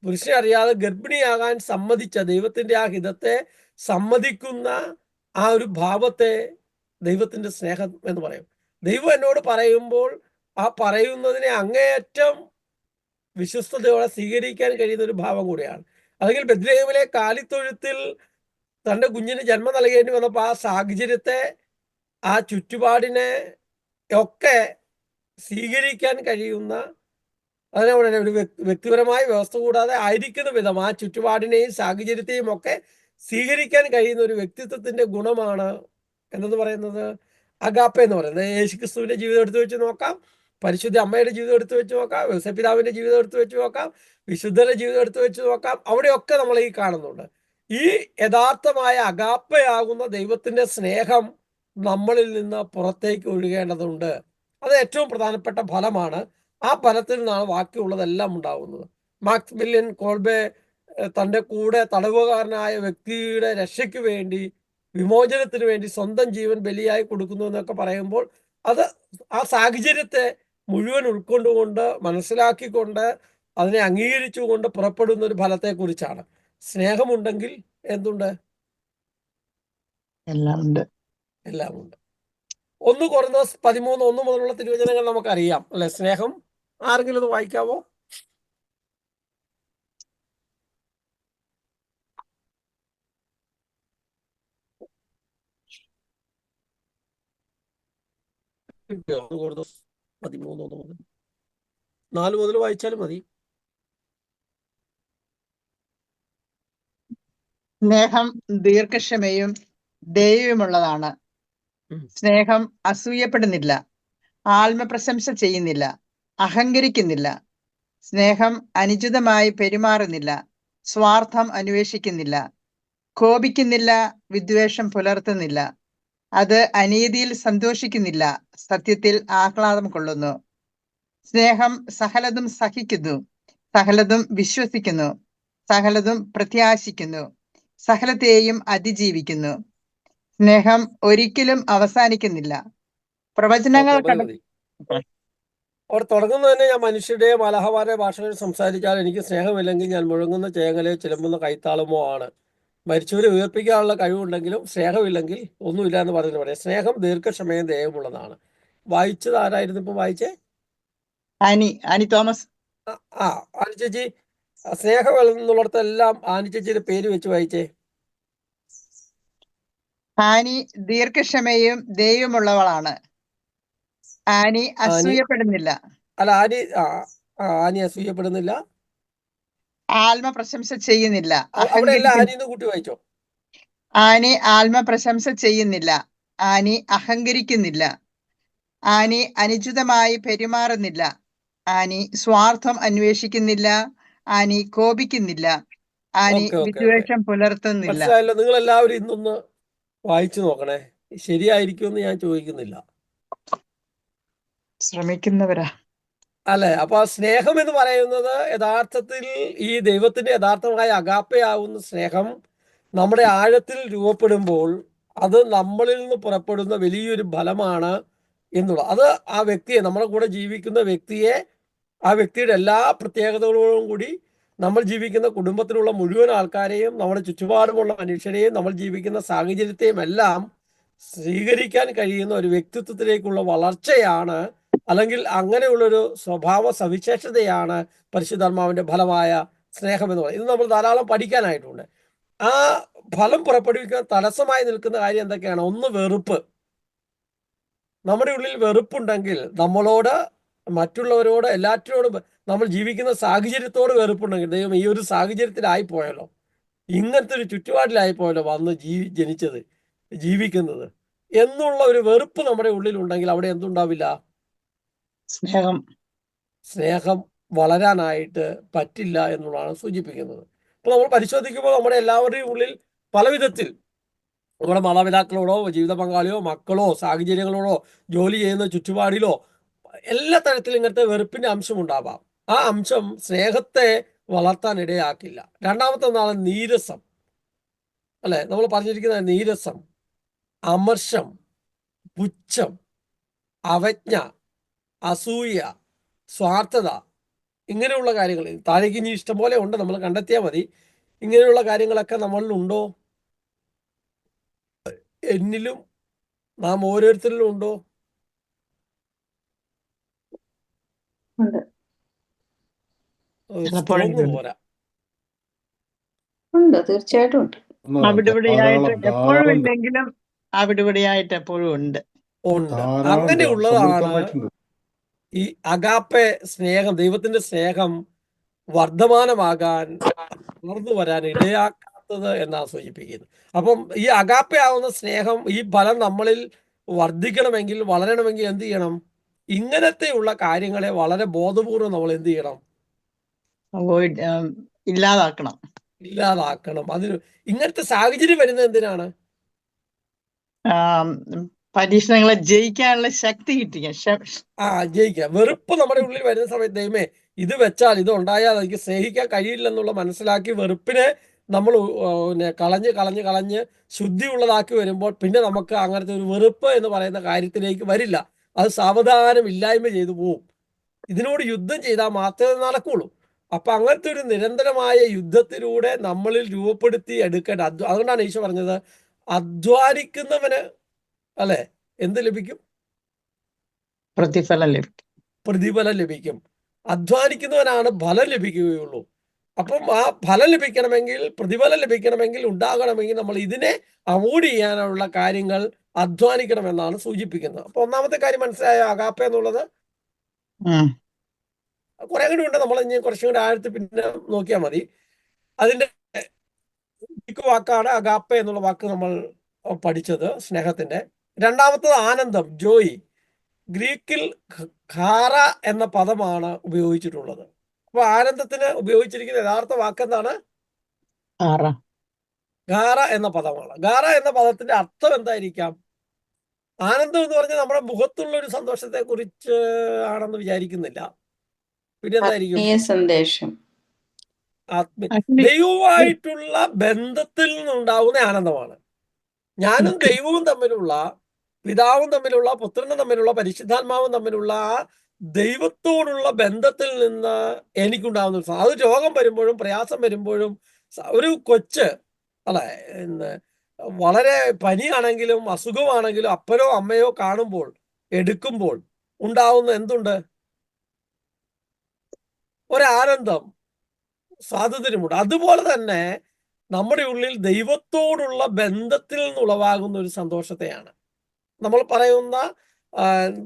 പുരുഷനെ അറിയാതെ ഗർഭിണിയാകാൻ സമ്മതിച്ച ദൈവത്തിന്റെ ആ ഹിതത്തെ സമ്മതിക്കുന്ന ആ ഒരു ഭാവത്തെ ദൈവത്തിന്റെ സ്നേഹം എന്ന് പറയും. ദൈവം എന്നോട് പറയുമ്പോൾ ആ പറയുന്നതിനെ അങ്ങേയറ്റം വിശ്വസ്തയോടെ സ്വീകരിക്കാൻ കഴിയുന്ന ഒരു ഭാവം കൂടിയാണ്. അല്ലെങ്കിൽ ബെത്ലഹേമിലെ കാലിത്തൊഴുത്തിൽ തൻ്റെ കുഞ്ഞിന് ജന്മം നൽകേണ്ടി വന്നപ്പോൾ ആ സാഹചര്യത്തെ, ആ ചുറ്റുപാടിനെ ഒക്കെ സ്വീകരിക്കാൻ കഴിയുന്ന അതിനെ ഒരു വ്യക്തിപരമായ വ്യവസ്ഥ കൂടാതെ ആയിരിക്കുന്ന വിധം ആ ചുറ്റുപാടിനെയും സാഹചര്യത്തെയും ഒക്കെ സ്വീകരിക്കാൻ കഴിയുന്ന ഒരു വ്യക്തിത്വത്തിന്റെ ഗുണമാണ് എന്തെന്ന് പറയുന്നത്, അഗാപ്പെ എന്ന് പറയുന്നത്. യേശുക്രിസ്തുവിന്റെ ജീവിതം എടുത്തു വെച്ച് നോക്കാം, പരിശുദ്ധ അമ്മയുടെ ജീവിതം എടുത്തു വെച്ച് നോക്കാം, യോസേപ്പിതാവിന്റെ ജീവിതം എടുത്തു വെച്ച് നോക്കാം, വിശുദ്ധരുടെ ജീവിതം എടുത്തു വെച്ച് നോക്കാം. അവിടെയൊക്കെ നമ്മൾ ഈ കാണുന്നുണ്ട്. ഈ യഥാർത്ഥമായ അഗാപ്പയാകുന്ന ദൈവത്തിന്റെ സ്നേഹം നമ്മളിൽ നിന്ന് പുറത്തേക്ക് ഒഴുകേണ്ടതുണ്ട്. അത് ഏറ്റവും പ്രധാനപ്പെട്ട ഫലമാണ്. ആ ഫലത്തിൽ നിന്നാണ് ബാക്കിയുള്ളതെല്ലാം ഉണ്ടാകുന്നത്. മാക്സിമിലിയൻ കോൾബെ തൻ്റെ കൂടെ തടവുകാരനായ വ്യക്തിയുടെ രക്ഷയ്ക്ക് വേണ്ടി, വിമോചനത്തിന് വേണ്ടി സ്വന്തം ജീവൻ ബലിയായി കൊടുക്കുന്നു എന്നൊക്കെ പറയുമ്പോൾ അത് ആ സാഹചര്യത്തെ മുഴുവൻ ഉൾക്കൊണ്ടുകൊണ്ട്, മനസ്സിലാക്കിക്കൊണ്ട്, അതിനെ അംഗീകരിച്ചുകൊണ്ട് പുറപ്പെടുന്ന ഒരു ഫലത്തെക്കുറിച്ചാണ്. സ്നേഹമുണ്ടെങ്കിൽ എന്തുണ്ട്? എല്ലാം ഉണ്ട്. എല്ലാം ഉണ്ട്. 1 കൊരിന്തോസ് 13:1 മുതലുള്ള തിരുവചനങ്ങൾ നമുക്കറിയാം അല്ലെ? സ്നേഹം ആരെങ്കിലും ഒന്ന് വായിക്കാവോ? കൊരിന്തോസ് 13:1 മുതൽ 4 മുതൽ വായിച്ചാലും മതി. സ്നേഹം ദീർഘക്ഷമയും ദയയുമുള്ളതാണ്. സ്നേഹം അസൂയപ്പെടുന്നില്ല, ആത്മപ്രശംസ ചെയ്യുന്നില്ല, അഹങ്കരിക്കുന്നില്ല. സ്നേഹം അനുചിതമായി പെരുമാറുന്നില്ല, സ്വാർത്ഥം അന്വേഷിക്കുന്നില്ല, കോപിക്കുന്നില്ല, വിദ്വേഷം പുലർത്തുന്നില്ല. അത് അനീതിയിൽ സന്തോഷിക്കുന്നില്ല, സത്യത്തിൽ ആഹ്ലാദം കൊള്ളുന്നു. സ്നേഹം സകലതും സഹിക്കുന്നു, സകലതും വിശ്വസിക്കുന്നു, സകലതും പ്രത്യാശിക്കുന്നു, സകലത്തെയും അതിജീവിക്കുന്നു. സ്നേഹം ഒരിക്കലും അവസാനിക്കുന്നില്ല. പ്രവചനങ്ങൾ അവർ തുടങ്ങുന്നത് തന്നെ, ഞാൻ മനുഷ്യരുടെ മലഹവാരുടെ ഭാഷകളിൽ സംസാരിച്ചാൽ എനിക്ക് സ്നേഹമില്ലെങ്കിൽ ഞാൻ മുഴങ്ങുന്ന ചേങ്ങലയോ ചിലമ്പുന്ന കൈത്താളമോ ആണ്. മരിച്ചവരെ ഉയർപ്പിക്കാനുള്ള കഴിവുണ്ടെങ്കിലും സ്നേഹമില്ലെങ്കിൽ ഒന്നുമില്ല എന്ന് പറയുന്നത് പറയാം. സ്നേഹം ദീർഘക്ഷമയും ദയവുമുള്ളതാണ്. വായിച്ചത് ആരായിരുന്നു ഇപ്പം വായിച്ചേ? Annie Thomas. ആനി ചേച്ചി, സ്നേഹം എന്നുള്ളിടത്തെല്ലാം ആനി ചേച്ചിയുടെ പേര് വെച്ച് വായിച്ചേ. ആനി ദീർഘക്ഷമയും ദയവുമുള്ളവളാണ്. ആനി അസൂയപ്പെടുന്നില്ല. അല്ല, ആനി അസൂയപ്പെടുന്നില്ല, ആത്മപ്രശംസ ചെയ്യുന്നില്ല. അവിടെ എല്ലാം ആനിന്ന് കൂട്ടി വായിച്ചോ. ആനി ആത്മപ്രശംസ ചെയ്യുന്നില്ല, ആനി അഹങ്കരിക്കുന്നില്ല, ആനി അനുചിതമായി പെരുമാറുന്നില്ല, ആനി സ്വാർത്ഥം അന്വേഷിക്കുന്നില്ല, ആനി കോപിക്കുന്നില്ല, ആനി വിദ്വേഷം പുലർത്തുന്നില്ല. മനസ്സിലായല്ലോ? നിങ്ങൾ എല്ലാവരും ഇന്നൊന്ന് വായിച്ചു നോക്കണേ. ശരിയായിരിക്കുമെന്ന് ഞാൻ ചോദിക്കുന്നില്ല, ശ്രമിക്കുന്നവരാ അല്ലെ? അപ്പൊ സ്നേഹം എന്ന് പറയുന്നത് യഥാർത്ഥത്തിൽ ഈ ദൈവത്തിന്റെ യഥാർത്ഥമായ അഗാപ്പയാവുന്ന സ്നേഹം നമ്മുടെ ആഴത്തിൽ രൂപപ്പെടുമ്പോൾ അത് നമ്മളിൽ നിന്ന് പുറപ്പെടുന്ന വലിയൊരു ഫലമാണ് എന്നുള്ളത്. അത് ആ വ്യക്തിയെ, നമ്മുടെ കൂടെ ജീവിക്കുന്ന വ്യക്തിയെ, ആ വ്യക്തിയുടെ എല്ലാ പ്രത്യേകതകളോടും കൂടി നമ്മൾ ജീവിക്കുന്ന കുടുംബത്തിലുള്ള മുഴുവൻ ആൾക്കാരെയും, നമ്മുടെ ചുറ്റുപാടുമുള്ള മനുഷ്യരെയും, നമ്മൾ ജീവിക്കുന്ന സാഹചര്യത്തെയും എല്ലാം സ്വീകരിക്കാൻ കഴിയുന്ന ഒരു വ്യക്തിത്വത്തിലേക്കുള്ള വളർച്ചയാണ്, അല്ലെങ്കിൽ അങ്ങനെയുള്ളൊരു സ്വഭാവ സവിശേഷതയാണ് പരിശുദ്ധാത്മാവിന്റെ ഫലമായ സ്നേഹം എന്ന് പറയുന്നത്. ഇത് നമ്മൾ ധാരാളം പഠിക്കാനായിട്ടുണ്ട്. ആ ഫലം പുറപ്പെടുവിക്കാൻ തടസ്സമായി നിൽക്കുന്ന കാര്യം എന്തൊക്കെയാണ്? ഒന്ന്, വെറുപ്പ്. നമ്മുടെ ഉള്ളിൽ വെറുപ്പുണ്ടെങ്കിൽ, നമ്മളോട്, മറ്റുള്ളവരോട്, എല്ലാറ്റിനോടും, നമ്മൾ ജീവിക്കുന്ന സാഹചര്യത്തോട് വെറുപ്പുണ്ടെങ്കിൽ, ദൈവം ഈ ഒരു സാഹചര്യത്തിലായിപ്പോയല്ലോ, ഇങ്ങനത്തെ ഒരു ചുറ്റുപാടിലായിപ്പോയല്ലോ വന്ന് ജനിച്ചത്, ജീവിക്കുന്നത് എന്നുള്ള ഒരു വെറുപ്പ് നമ്മുടെ ഉള്ളിലുണ്ടെങ്കിൽ അവിടെ എന്തുണ്ടാവില്ല? സ്നേഹം വളരാനായിട്ട് പറ്റില്ല എന്നുള്ളതാണ് സൂചിപ്പിക്കുന്നത്. അപ്പോൾ നമ്മൾ പരിശോധിക്കുമ്പോൾ നമ്മുടെ എല്ലാവരുടെയും ഉള്ളിൽ പല വിധത്തിൽ നമ്മുടെ മാതാപിതാക്കളോടോ, ജീവിത പങ്കാളിയോ, മക്കളോ, സാഹചര്യങ്ങളോടോ, ജോലി ചെയ്യുന്ന ചുറ്റുപാടിലോ എല്ലാ തരത്തിലും ഇങ്ങനത്തെ വെറുപ്പിന്റെ അംശം ഉണ്ടാവാം. ആ അംശം സ്നേഹത്തെ വളർത്താൻ ഇടയാക്കില്ല. രണ്ടാമത്തെ ഒന്നാണ് നീരസം, അല്ലെ? നമ്മൾ പറഞ്ഞിരിക്കുന്ന നീരസം, അമർഷം, പുച്ഛം, അവജ്ഞ, അസൂയ, സ്വാർത്ഥത, ഇങ്ങനെയുള്ള കാര്യങ്ങൾ താഴേക്ക് ഇനി ഇഷ്ടംപോലെ ഉണ്ട്, നമ്മൾ കണ്ടെത്തിയാൽ മതി. ഇങ്ങനെയുള്ള കാര്യങ്ങളൊക്കെ നമ്മളിലുണ്ടോ? എന്നിലും നാം ഓരോരുത്തരിലും ഉണ്ടോ? പോരാ, ഉണ്ട്, തീർച്ചയായിട്ടും ഉണ്ട്. അവിടെയായിട്ട് എപ്പോഴും ഇല്ലെങ്കിലും അവിടെയായിട്ട് എപ്പോഴും ഉണ്ട്. അങ്ങനെയുള്ളതാണ് ഈ അഗാപ്പെ സ്നേഹം, ദൈവത്തിന്റെ സ്നേഹം വർദ്ധമാനമാകാൻ, വളർന്നു വരാൻ ഇടയാക്കാത്തത് എന്നാണ് സൂചിപ്പിക്കുന്നത്. അപ്പം ഈ അഗാപ്പെ ആവുന്ന സ്നേഹം, ഈ ഫലം നമ്മളിൽ വർദ്ധിക്കണമെങ്കിൽ, വളരണമെങ്കിൽ എന്ത് ചെയ്യണം? ഇങ്ങനത്തെയുള്ള കാര്യങ്ങളെ വളരെ ബോധപൂർവം നമ്മൾ എന്ത് ചെയ്യണം? അവോയ്ഡ് ഇല്ലാതാക്കണം. ഇല്ലാതാക്കണം. അതിന് ഇങ്ങനത്തെ സാഹചര്യം വരുന്നത് എന്തിനാണ്? പരീക്ഷണങ്ങളെ ജയിക്കാനുള്ള ശക്തി കിട്ടിക്കാൻ. ജയിക്കുക. വെറുപ്പ് നമ്മുടെ ഉള്ളിൽ വരുന്ന സമയത്ത് ദൈവമേ ഇത് വെച്ചാൽ, ഇത് ഉണ്ടായാൽ എനിക്ക് സ്നേഹിക്കാൻ കഴിയില്ലെന്നുള്ള മനസ്സിലാക്കി വെറുപ്പിനെ നമ്മൾ പിന്നെ കളഞ്ഞ് ശുദ്ധിയുള്ളതാക്കി വരുമ്പോൾ പിന്നെ നമുക്ക് അങ്ങനത്തെ ഒരു വെറുപ്പ് എന്ന് പറയുന്ന കാര്യത്തിലേക്ക് വരില്ല. അത് സാവധാനം ഇല്ലായ്മ ചെയ്തു പോവും. ഇതിനോട് യുദ്ധം ചെയ്താൽ മാത്രമേ നടക്കുള്ളൂ. അപ്പൊ അങ്ങനത്തെ ഒരു നിരന്തരമായ യുദ്ധത്തിലൂടെ നമ്മളിൽ രൂപപ്പെടുത്തി എടുക്കേണ്ട അതുകൊണ്ടാണ് ഈശോ പറഞ്ഞത്, അധ്വാനിക്കുന്നവന് അല്ലെ എന്ത് ലഭിക്കും? പ്രതിഫലം ലഭിക്കും. അധ്വാനിക്കുന്നവനാണ് ഫലം ലഭിക്കുകയുള്ളൂ. അപ്പം ആ ഫലം ലഭിക്കണമെങ്കിൽ, പ്രതിഫലം ലഭിക്കണമെങ്കിൽ, ഉണ്ടാകണമെങ്കിൽ നമ്മൾ ഇതിനെ അവോയ്ഡ് ചെയ്യാനുള്ള കാര്യങ്ങൾ അധ്വാനിക്കണമെന്നാണ് സൂചിപ്പിക്കുന്നത്. അപ്പൊ ഒന്നാമത്തെ കാര്യം മനസ്സിലായ അഗാപ്പെ എന്നുള്ളത് കുറെ കൂടി ഉണ്ട്. നമ്മൾ ഇനി കുറച്ചും കൂടി ആഴത്തിൽ പിന്നെ നോക്കിയാൽ മതി. അതിന്റെ വാക്കാണ് അഗാപ്പെ എന്നുള്ള വാക്ക് നമ്മൾ പഠിച്ചത്, സ്നേഹത്തിന്റെ. രണ്ടാമത്തത് ആനന്ദം, ജോയ്. ഗ്രീക്കിൽ ഖാറ എന്ന പദമാണ് ഉപയോഗിച്ചിട്ടുള്ളത്. അപ്പൊ ആനന്ദത്തിന് ഉപയോഗിച്ചിരിക്കുന്ന യഥാർത്ഥ വാക്ക് എന്താണ്? ഖാറ എന്ന പദമാണ്. ഖാറ എന്ന പദത്തിന്റെ അർത്ഥം എന്തായിരിക്കാം? ആനന്ദം എന്ന് പറഞ്ഞാൽ നമ്മുടെ മുഖത്തുള്ള ഒരു സന്തോഷത്തെ കുറിച്ച് ആണെന്ന് വിചാരിക്കുന്നില്ല. പിന്നെ എന്തായിരിക്കും? സന്ദേശം, ദൈവവുമായിട്ടുള്ള ബന്ധത്തിൽ നിന്നുണ്ടാകുന്ന ആനന്ദമാണ്. ഞാനും ദൈവവും തമ്മിലുള്ള, പിതാവും തമ്മിലുള്ള, പുത്രനും തമ്മിലുള്ള, പരിശുദ്ധാത്മാവും തമ്മിലുള്ള ദൈവത്തോടുള്ള ബന്ധത്തിൽ നിന്ന് എനിക്കുണ്ടാകുന്ന അത് രോഗം വരുമ്പോഴും പ്രയാസം വരുമ്പോഴും, ഒരു കൊച്ച് അല്ലെ വളരെ പനിയാണെങ്കിലും അസുഖമാണെങ്കിലും അപ്പനോ അമ്മയോ കാണുമ്പോൾ, എടുക്കുമ്പോൾ ഉണ്ടാവുന്ന എന്തുണ്ട്? ഒരാനന്ദം സാധുതരുമുണ്ട്. അതുപോലെ തന്നെ നമ്മുടെ ഉള്ളിൽ ദൈവത്തോടുള്ള ബന്ധത്തിൽ നിന്നുളവാകുന്ന ഒരു സന്തോഷത്തെയാണ് നമ്മൾ പറയുന്ന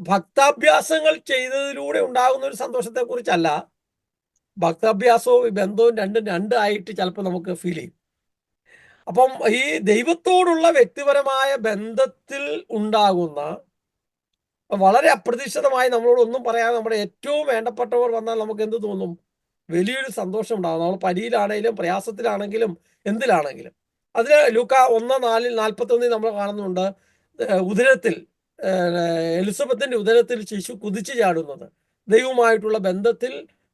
ഭക്താഭ്യാസങ്ങൾ ചെയ്തതിലൂടെ ഉണ്ടാകുന്ന ഒരു സന്തോഷത്തെ കുറിച്ചല്ല. ഭക്താഭ്യാസവും ബന്ധവും രണ്ടായിട്ട് ചിലപ്പോൾ നമുക്ക് ഫീൽ ചെയ്യും. അപ്പം ഈ ദൈവത്തോടുള്ള വ്യക്തിപരമായ ബന്ധത്തിൽ ഉണ്ടാകുന്ന, വളരെ അപ്രതീക്ഷിതമായി നമ്മളോട് ഒന്നും പറയാതെ നമ്മുടെ ഏറ്റവും വേണ്ടപ്പെട്ടവർ വന്നാൽ നമുക്ക് എന്ത് തോന്നും? വലിയൊരു സന്തോഷം ഉണ്ടാകും. നമ്മൾ പരിയിലാണെങ്കിലും പ്രയാസത്തിലാണെങ്കിലും എന്തിലാണെങ്കിലും. അതിന് ലൂക്ക 1:41 നമ്മൾ കാണുന്നുണ്ട്, ഉദരത്തിൽ എലിസബത്തിന്റെ ഉദരത്തിൽ ശിശു കുതിച്ചു ചാടുന്നത്. ദൈവവുമായിട്ടുള്ള ബന്ധത്തിൽ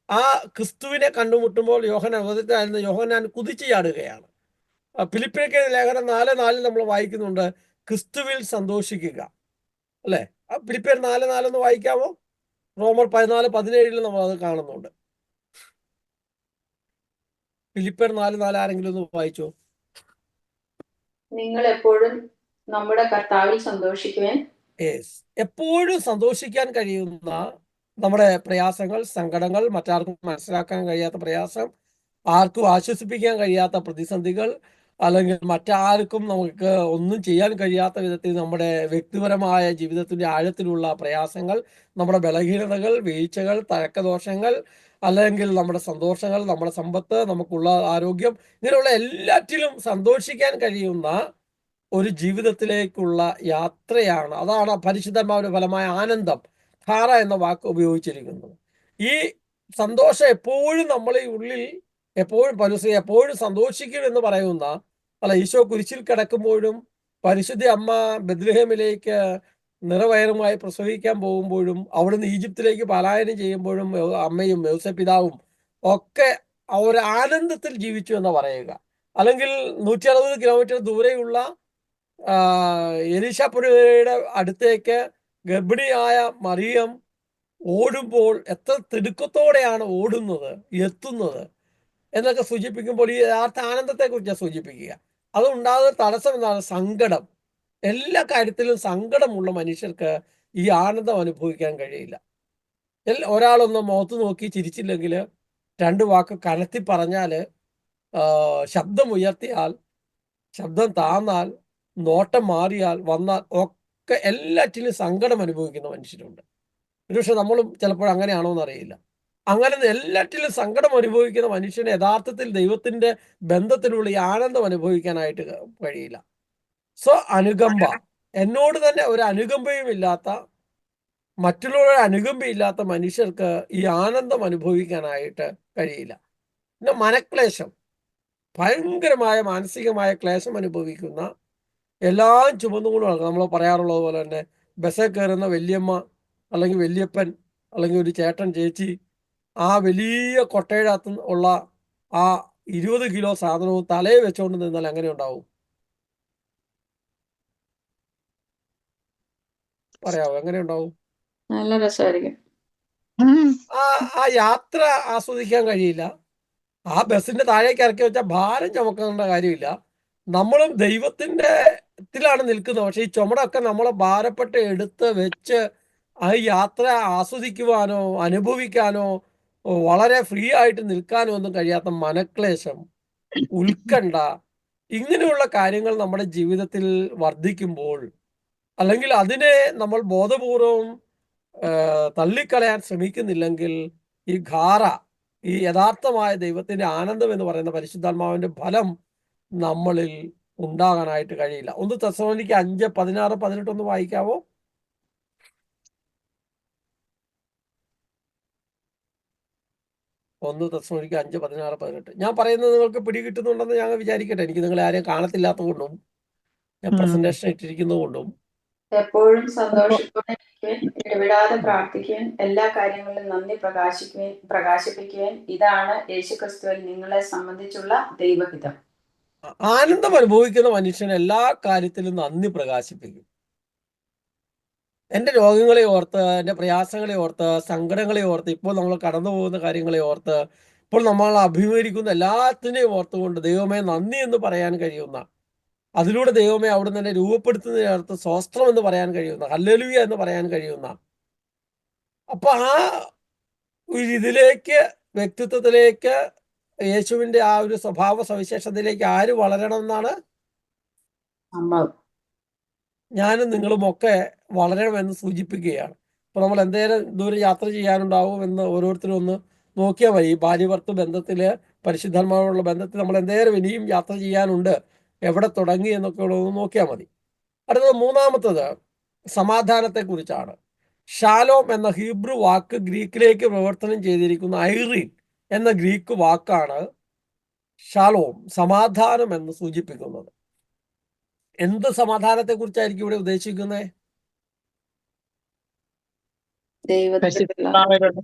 ആ ക്രിസ്തുവിനെ കണ്ടുമുട്ടുമ്പോൾ യോഹന്നാൻ കുതിച്ചു ചാടുകയാണ്. ഫിലിപ്പിയർക്ക് ലേഖനം 4:4 നമ്മൾ വായിക്കുന്നുണ്ട്, ക്രിസ്തുവിൽ സന്തോഷിക്കുക അല്ലെ. ആ ഫിലിപ്പിയർ 4:4 ഒന്ന് വായിക്കാമോ? റോമർ 14:17 നമ്മൾ അത് കാണുന്നുണ്ട്. ഫിലിപ്പിയർ 4:4 ആരെങ്കിലും ഒന്ന് വായിച്ചോ? നിങ്ങൾ എപ്പോഴും നമ്മുടെ കർത്താവിൽ സന്തോഷിക്കുവാൻ. എപ്പോഴും സന്തോഷിക്കാൻ കഴിയുന്ന നമ്മുടെ പ്രയാസങ്ങൾ, സങ്കടങ്ങൾ, മറ്റാർക്കും മനസ്സിലാക്കാൻ കഴിയാത്ത പ്രയാസം, ആർക്കും ആശ്വസിപ്പിക്കാൻ കഴിയാത്ത പ്രതിസന്ധികൾ, അല്ലെങ്കിൽ മറ്റാർക്കും നമുക്ക് ഒന്നും ചെയ്യാൻ കഴിയാത്ത വിധത്തിൽ നമ്മുടെ വ്യക്തിപരമായ ജീവിതത്തിന്റെ ആഴത്തിലുള്ള പ്രയാസങ്ങൾ, നമ്മുടെ ബലഹീനതകൾ, വീഴ്ചകൾ, തഴക്കദോഷങ്ങൾ, അല്ലെങ്കിൽ നമ്മുടെ സന്തോഷങ്ങൾ, നമ്മുടെ സമ്പത്ത്, നമുക്കുള്ള ആരോഗ്യം, ഇങ്ങനെയുള്ള എല്ലാറ്റിലും സന്തോഷിക്കാൻ കഴിയുന്ന ഒരു ജീവിതത്തിലേക്കുള്ള യാത്രയാണ്. അതാണ് പരിശുദ്ധാത്മാവിന്റെ ഫലമായ ആനന്ദം, ധാര എന്ന വാക്ക് ഉപയോഗിച്ചിരിക്കുന്നത്. ഈ സന്തോഷം എപ്പോഴും നമ്മളെ ഉള്ളിൽ എപ്പോഴും സന്തോഷിക്കും എന്ന് പറയുന്ന ഈശോ കുരിശിൽ കിടക്കുമ്പോഴും, പരിശുദ്ധ അമ്മ ബെത്ലഹേമിലേക്ക് നിറവയറുമായി പ്രസവിക്കാൻ പോകുമ്പോഴും, അവിടുന്ന് ഈജിപ്തിലേക്ക് പലായനം ചെയ്യുമ്പോഴും അമ്മയും യൗസപിതാവും ഒക്കെ ഒരു ആനന്ദത്തിൽ ജീവിച്ചു എന്ന് പറയുക. അല്ലെങ്കിൽ 160 കിലോമീറ്റർ ദൂരെയുള്ള എലീശാപ്പുഴയുടെ അടുത്തേക്ക് ഗർഭിണിയായ മറിയം ഓടുമ്പോൾ എത്ര തിടുക്കത്തോടെയാണ് ഓടുന്നത്, എത്തുന്നത് എന്നൊക്കെ സൂചിപ്പിക്കുമ്പോൾ ഈ യഥാർത്ഥ ആനന്ദത്തെ കുറിച്ച് സൂചിപ്പിക്കുക. അതുണ്ടാകുന്ന തടസ്സം എന്താണ്? സങ്കടം. എല്ലാ കാര്യത്തിലും സങ്കടമുള്ള മനുഷ്യർക്ക് ഈ ആനന്ദം അനുഭവിക്കാൻ കഴിയില്ല. ഒരാളൊന്ന് മുഖത്ത് നോക്കി ചിരിച്ചില്ലെങ്കിൽ, 2 വാക്ക് കനത്തി പറഞ്ഞാൽ, ശബ്ദം ഉയർത്തിയാൽ, ശബ്ദം താന്നാൽ, നോട്ടം മാറിയാൽ, വന്നാൽ ഒക്കെ എല്ലാറ്റിലും സങ്കടം അനുഭവിക്കുന്ന മനുഷ്യരുണ്ട്. ഒരുപക്ഷെ നമ്മളും ചിലപ്പോൾ അങ്ങനെയാണോ എന്നറിയില്ല. അങ്ങനെ എല്ലാറ്റിലും സങ്കടം അനുഭവിക്കുന്ന മനുഷ്യന് യഥാർത്ഥത്തിൽ ദൈവത്തിന്റെ ബന്ധത്തിലുള്ള ഈ ആനന്ദം അനുഭവിക്കാനായിട്ട് കഴിയില്ല. അനുകമ്പ, എന്നോട് തന്നെ ഒരു അനുകമ്പയും ഇല്ലാത്ത, മറ്റുള്ളവരുടെ അനുകമ്പയില്ലാത്ത മനുഷ്യർക്ക് ഈ ആനന്ദം അനുഭവിക്കാനായിട്ട് കഴിയില്ല. പിന്നെ മനക്ലേശം, ഭയങ്കരമായ മാനസികമായ ക്ലേശം അനുഭവിക്കുന്ന, എല്ലാം ചുമന്നുകൊണ്ട് നടക്കും. നമ്മൾ പറയാറുള്ളത് പോലെ തന്നെ ബസ്സിൽ കയറുന്ന വല്യമ്മ അല്ലെങ്കിൽ വല്യപ്പൻ അല്ലെങ്കിൽ ഒരു ചേട്ടൻ ചേച്ചി ആ വലിയ കൊട്ടയുടെ അകത്ത് ഉള്ള ആ 20 കിലോ സാധനവും തലയിൽ വെച്ചുകൊണ്ട് നിന്നാൽ എങ്ങനെ ഉണ്ടാവും? പറയാവോ എങ്ങനെ ഉണ്ടാവും? നല്ല രസമായിരിക്കും. ആ യാത്ര ആസ്വദിക്കാൻ കഴിയില്ല. ആ ബസ്സിന്റെ താഴേക്ക് ഇറക്കി വെച്ചാൽ ഭാരം ചുമക്കേണ്ട കാര്യമില്ല. നമ്മളും ദൈവത്തിന്റെ ത്തിലാണ് നിൽക്കുന്നത്. പക്ഷെ ഈ ചുമടൊക്കെ നമ്മളെ ഭാരപ്പെട്ട് എടുത്ത് വെച്ച് ആ യാത്ര ആസ്വദിക്കുവാനോ അനുഭവിക്കാനോ വളരെ ഫ്രീ ആയിട്ട് നിൽക്കാനോ ഒന്നും കഴിയാത്ത മനക്ലേശം, ഉത്കണ്ഠ, ഇങ്ങനെയുള്ള കാര്യങ്ങൾ നമ്മുടെ ജീവിതത്തിൽ വർദ്ധിക്കുമ്പോൾ, അല്ലെങ്കിൽ അതിനെ നമ്മൾ ബോധപൂർവം തള്ളിക്കളയാൻ ശ്രമിക്കുന്നില്ലെങ്കിൽ, ഈ ഈ യഥാർത്ഥമായ ദൈവത്തിന്റെ ആനന്ദം എന്ന് പറയുന്ന പരിശുദ്ധാത്മാവിന്റെ ഫലം നമ്മളിൽ ഉണ്ടാകാനായിട്ട് കഴിയില്ല. 1 തെസ്സലോനിക്ക 5:16-18 ഒന്ന് വായിക്കാവോ? 1 തെസ്സലോനിക്ക 5:16-18. ഞാൻ പറയുന്നത് നിങ്ങൾക്ക് പിടികിട്ടുന്നുണ്ടെന്ന് ഞാൻ വിചാരിക്കട്ടെ. എനിക്ക് നിങ്ങളെ ആരെയും കാണത്തില്ലാത്തതുകൊണ്ടും ഞാൻ പ്രസന്റേഷൻ ഇട്ടിരിക്കുന്നതുകൊണ്ടും. എപ്പോഴും സന്തോഷത്തോടെ ഇരിക്കുവാൻ, ഇടവിടാതെ പ്രാർത്ഥിക്കുവാൻ, എല്ലാ കാര്യങ്ങളിലും നന്ദി പ്രകാശിപ്പിക്കുവാൻ, ഇതാണ് യേശുക്രിസ്തുവിൽ നിങ്ങളെ സംബന്ധിച്ചുള്ള ദൈവഹിതം. ആനന്ദം അനുഭവിക്കുന്ന മനുഷ്യൻ എല്ലാ കാര്യത്തിലും നന്ദി പ്രകാശിപ്പിക്കും. എൻ്റെ രോഗങ്ങളെ ഓർത്ത്, എൻ്റെ പ്രയാസങ്ങളെ ഓർത്ത്, സങ്കടങ്ങളെ ഓർത്ത്, ഇപ്പോൾ നമ്മൾ കടന്നു പോകുന്ന കാര്യങ്ങളെ ഓർത്ത്, ഇപ്പോൾ നമ്മൾ അഭിമുഖീകരിക്കുന്ന എല്ലാത്തിനെയും ഓർത്തുകൊണ്ട് ദൈവമേ നന്ദി എന്ന് പറയാൻ കഴിയുന്ന, അതിലൂടെ ദൈവമേ അവിടെ തന്നെ രൂപപ്പെടുത്തുന്നതിനകത്ത് സ്വസ്ത്രം എന്ന് പറയാൻ കഴിയുന്ന, ഹല്ലേലൂയ എന്ന് പറയാൻ കഴിയുന്ന, അപ്പൊ ആ ഇതിലേക്ക്, വ്യക്തിത്വത്തിലേക്ക്, യേശുവിന്റെ ആ ഒരു സ്വഭാവ സവിശേഷതയിലേക്ക് ആര് വളരണം എന്നാണ്? ഞാനും നിങ്ങളുമൊക്കെ വളരണമെന്ന് സൂചിപ്പിക്കുകയാണ്. അപ്പോൾ നമ്മൾ എന്തേലും ദൂരെ യാത്ര ചെയ്യാനുണ്ടാവും എന്ന് ഓരോരുത്തരും ഒന്ന് നോക്കിയാൽ മതി. ഈ ഭാര്യഭർത്തൃ ബന്ധത്തിൽ, പരിശുദ്ധന്മാരുള്ള ബന്ധത്തിൽ നമ്മൾ എന്തേലും ഇനിയും യാത്ര ചെയ്യാനുണ്ട്, എവിടെ തുടങ്ങി എന്നൊക്കെ ഉള്ളതൊന്ന് നോക്കിയാൽ മതി. അടുത്തത് മൂന്നാമത്തത് സമാധാനത്തെക്കുറിച്ചാണ്. ഷാലോം എന്ന ഹീബ്രു വാക്ക് ഗ്രീക്കിലേക്ക് പ്രവർത്തനം ചെയ്തിരിക്കുന്ന ഐറീൻ എന്ന ഗ്രീക്ക് വാക്കാണ് ഷാലോം, സമാധാനം എന്ന് സൂചിപ്പിക്കുന്നത്. എന്ത് സമാധാനത്തെ കുറിച്ചായിരിക്കും ഇവിടെ ഉദ്ദേശിക്കുന്നത്?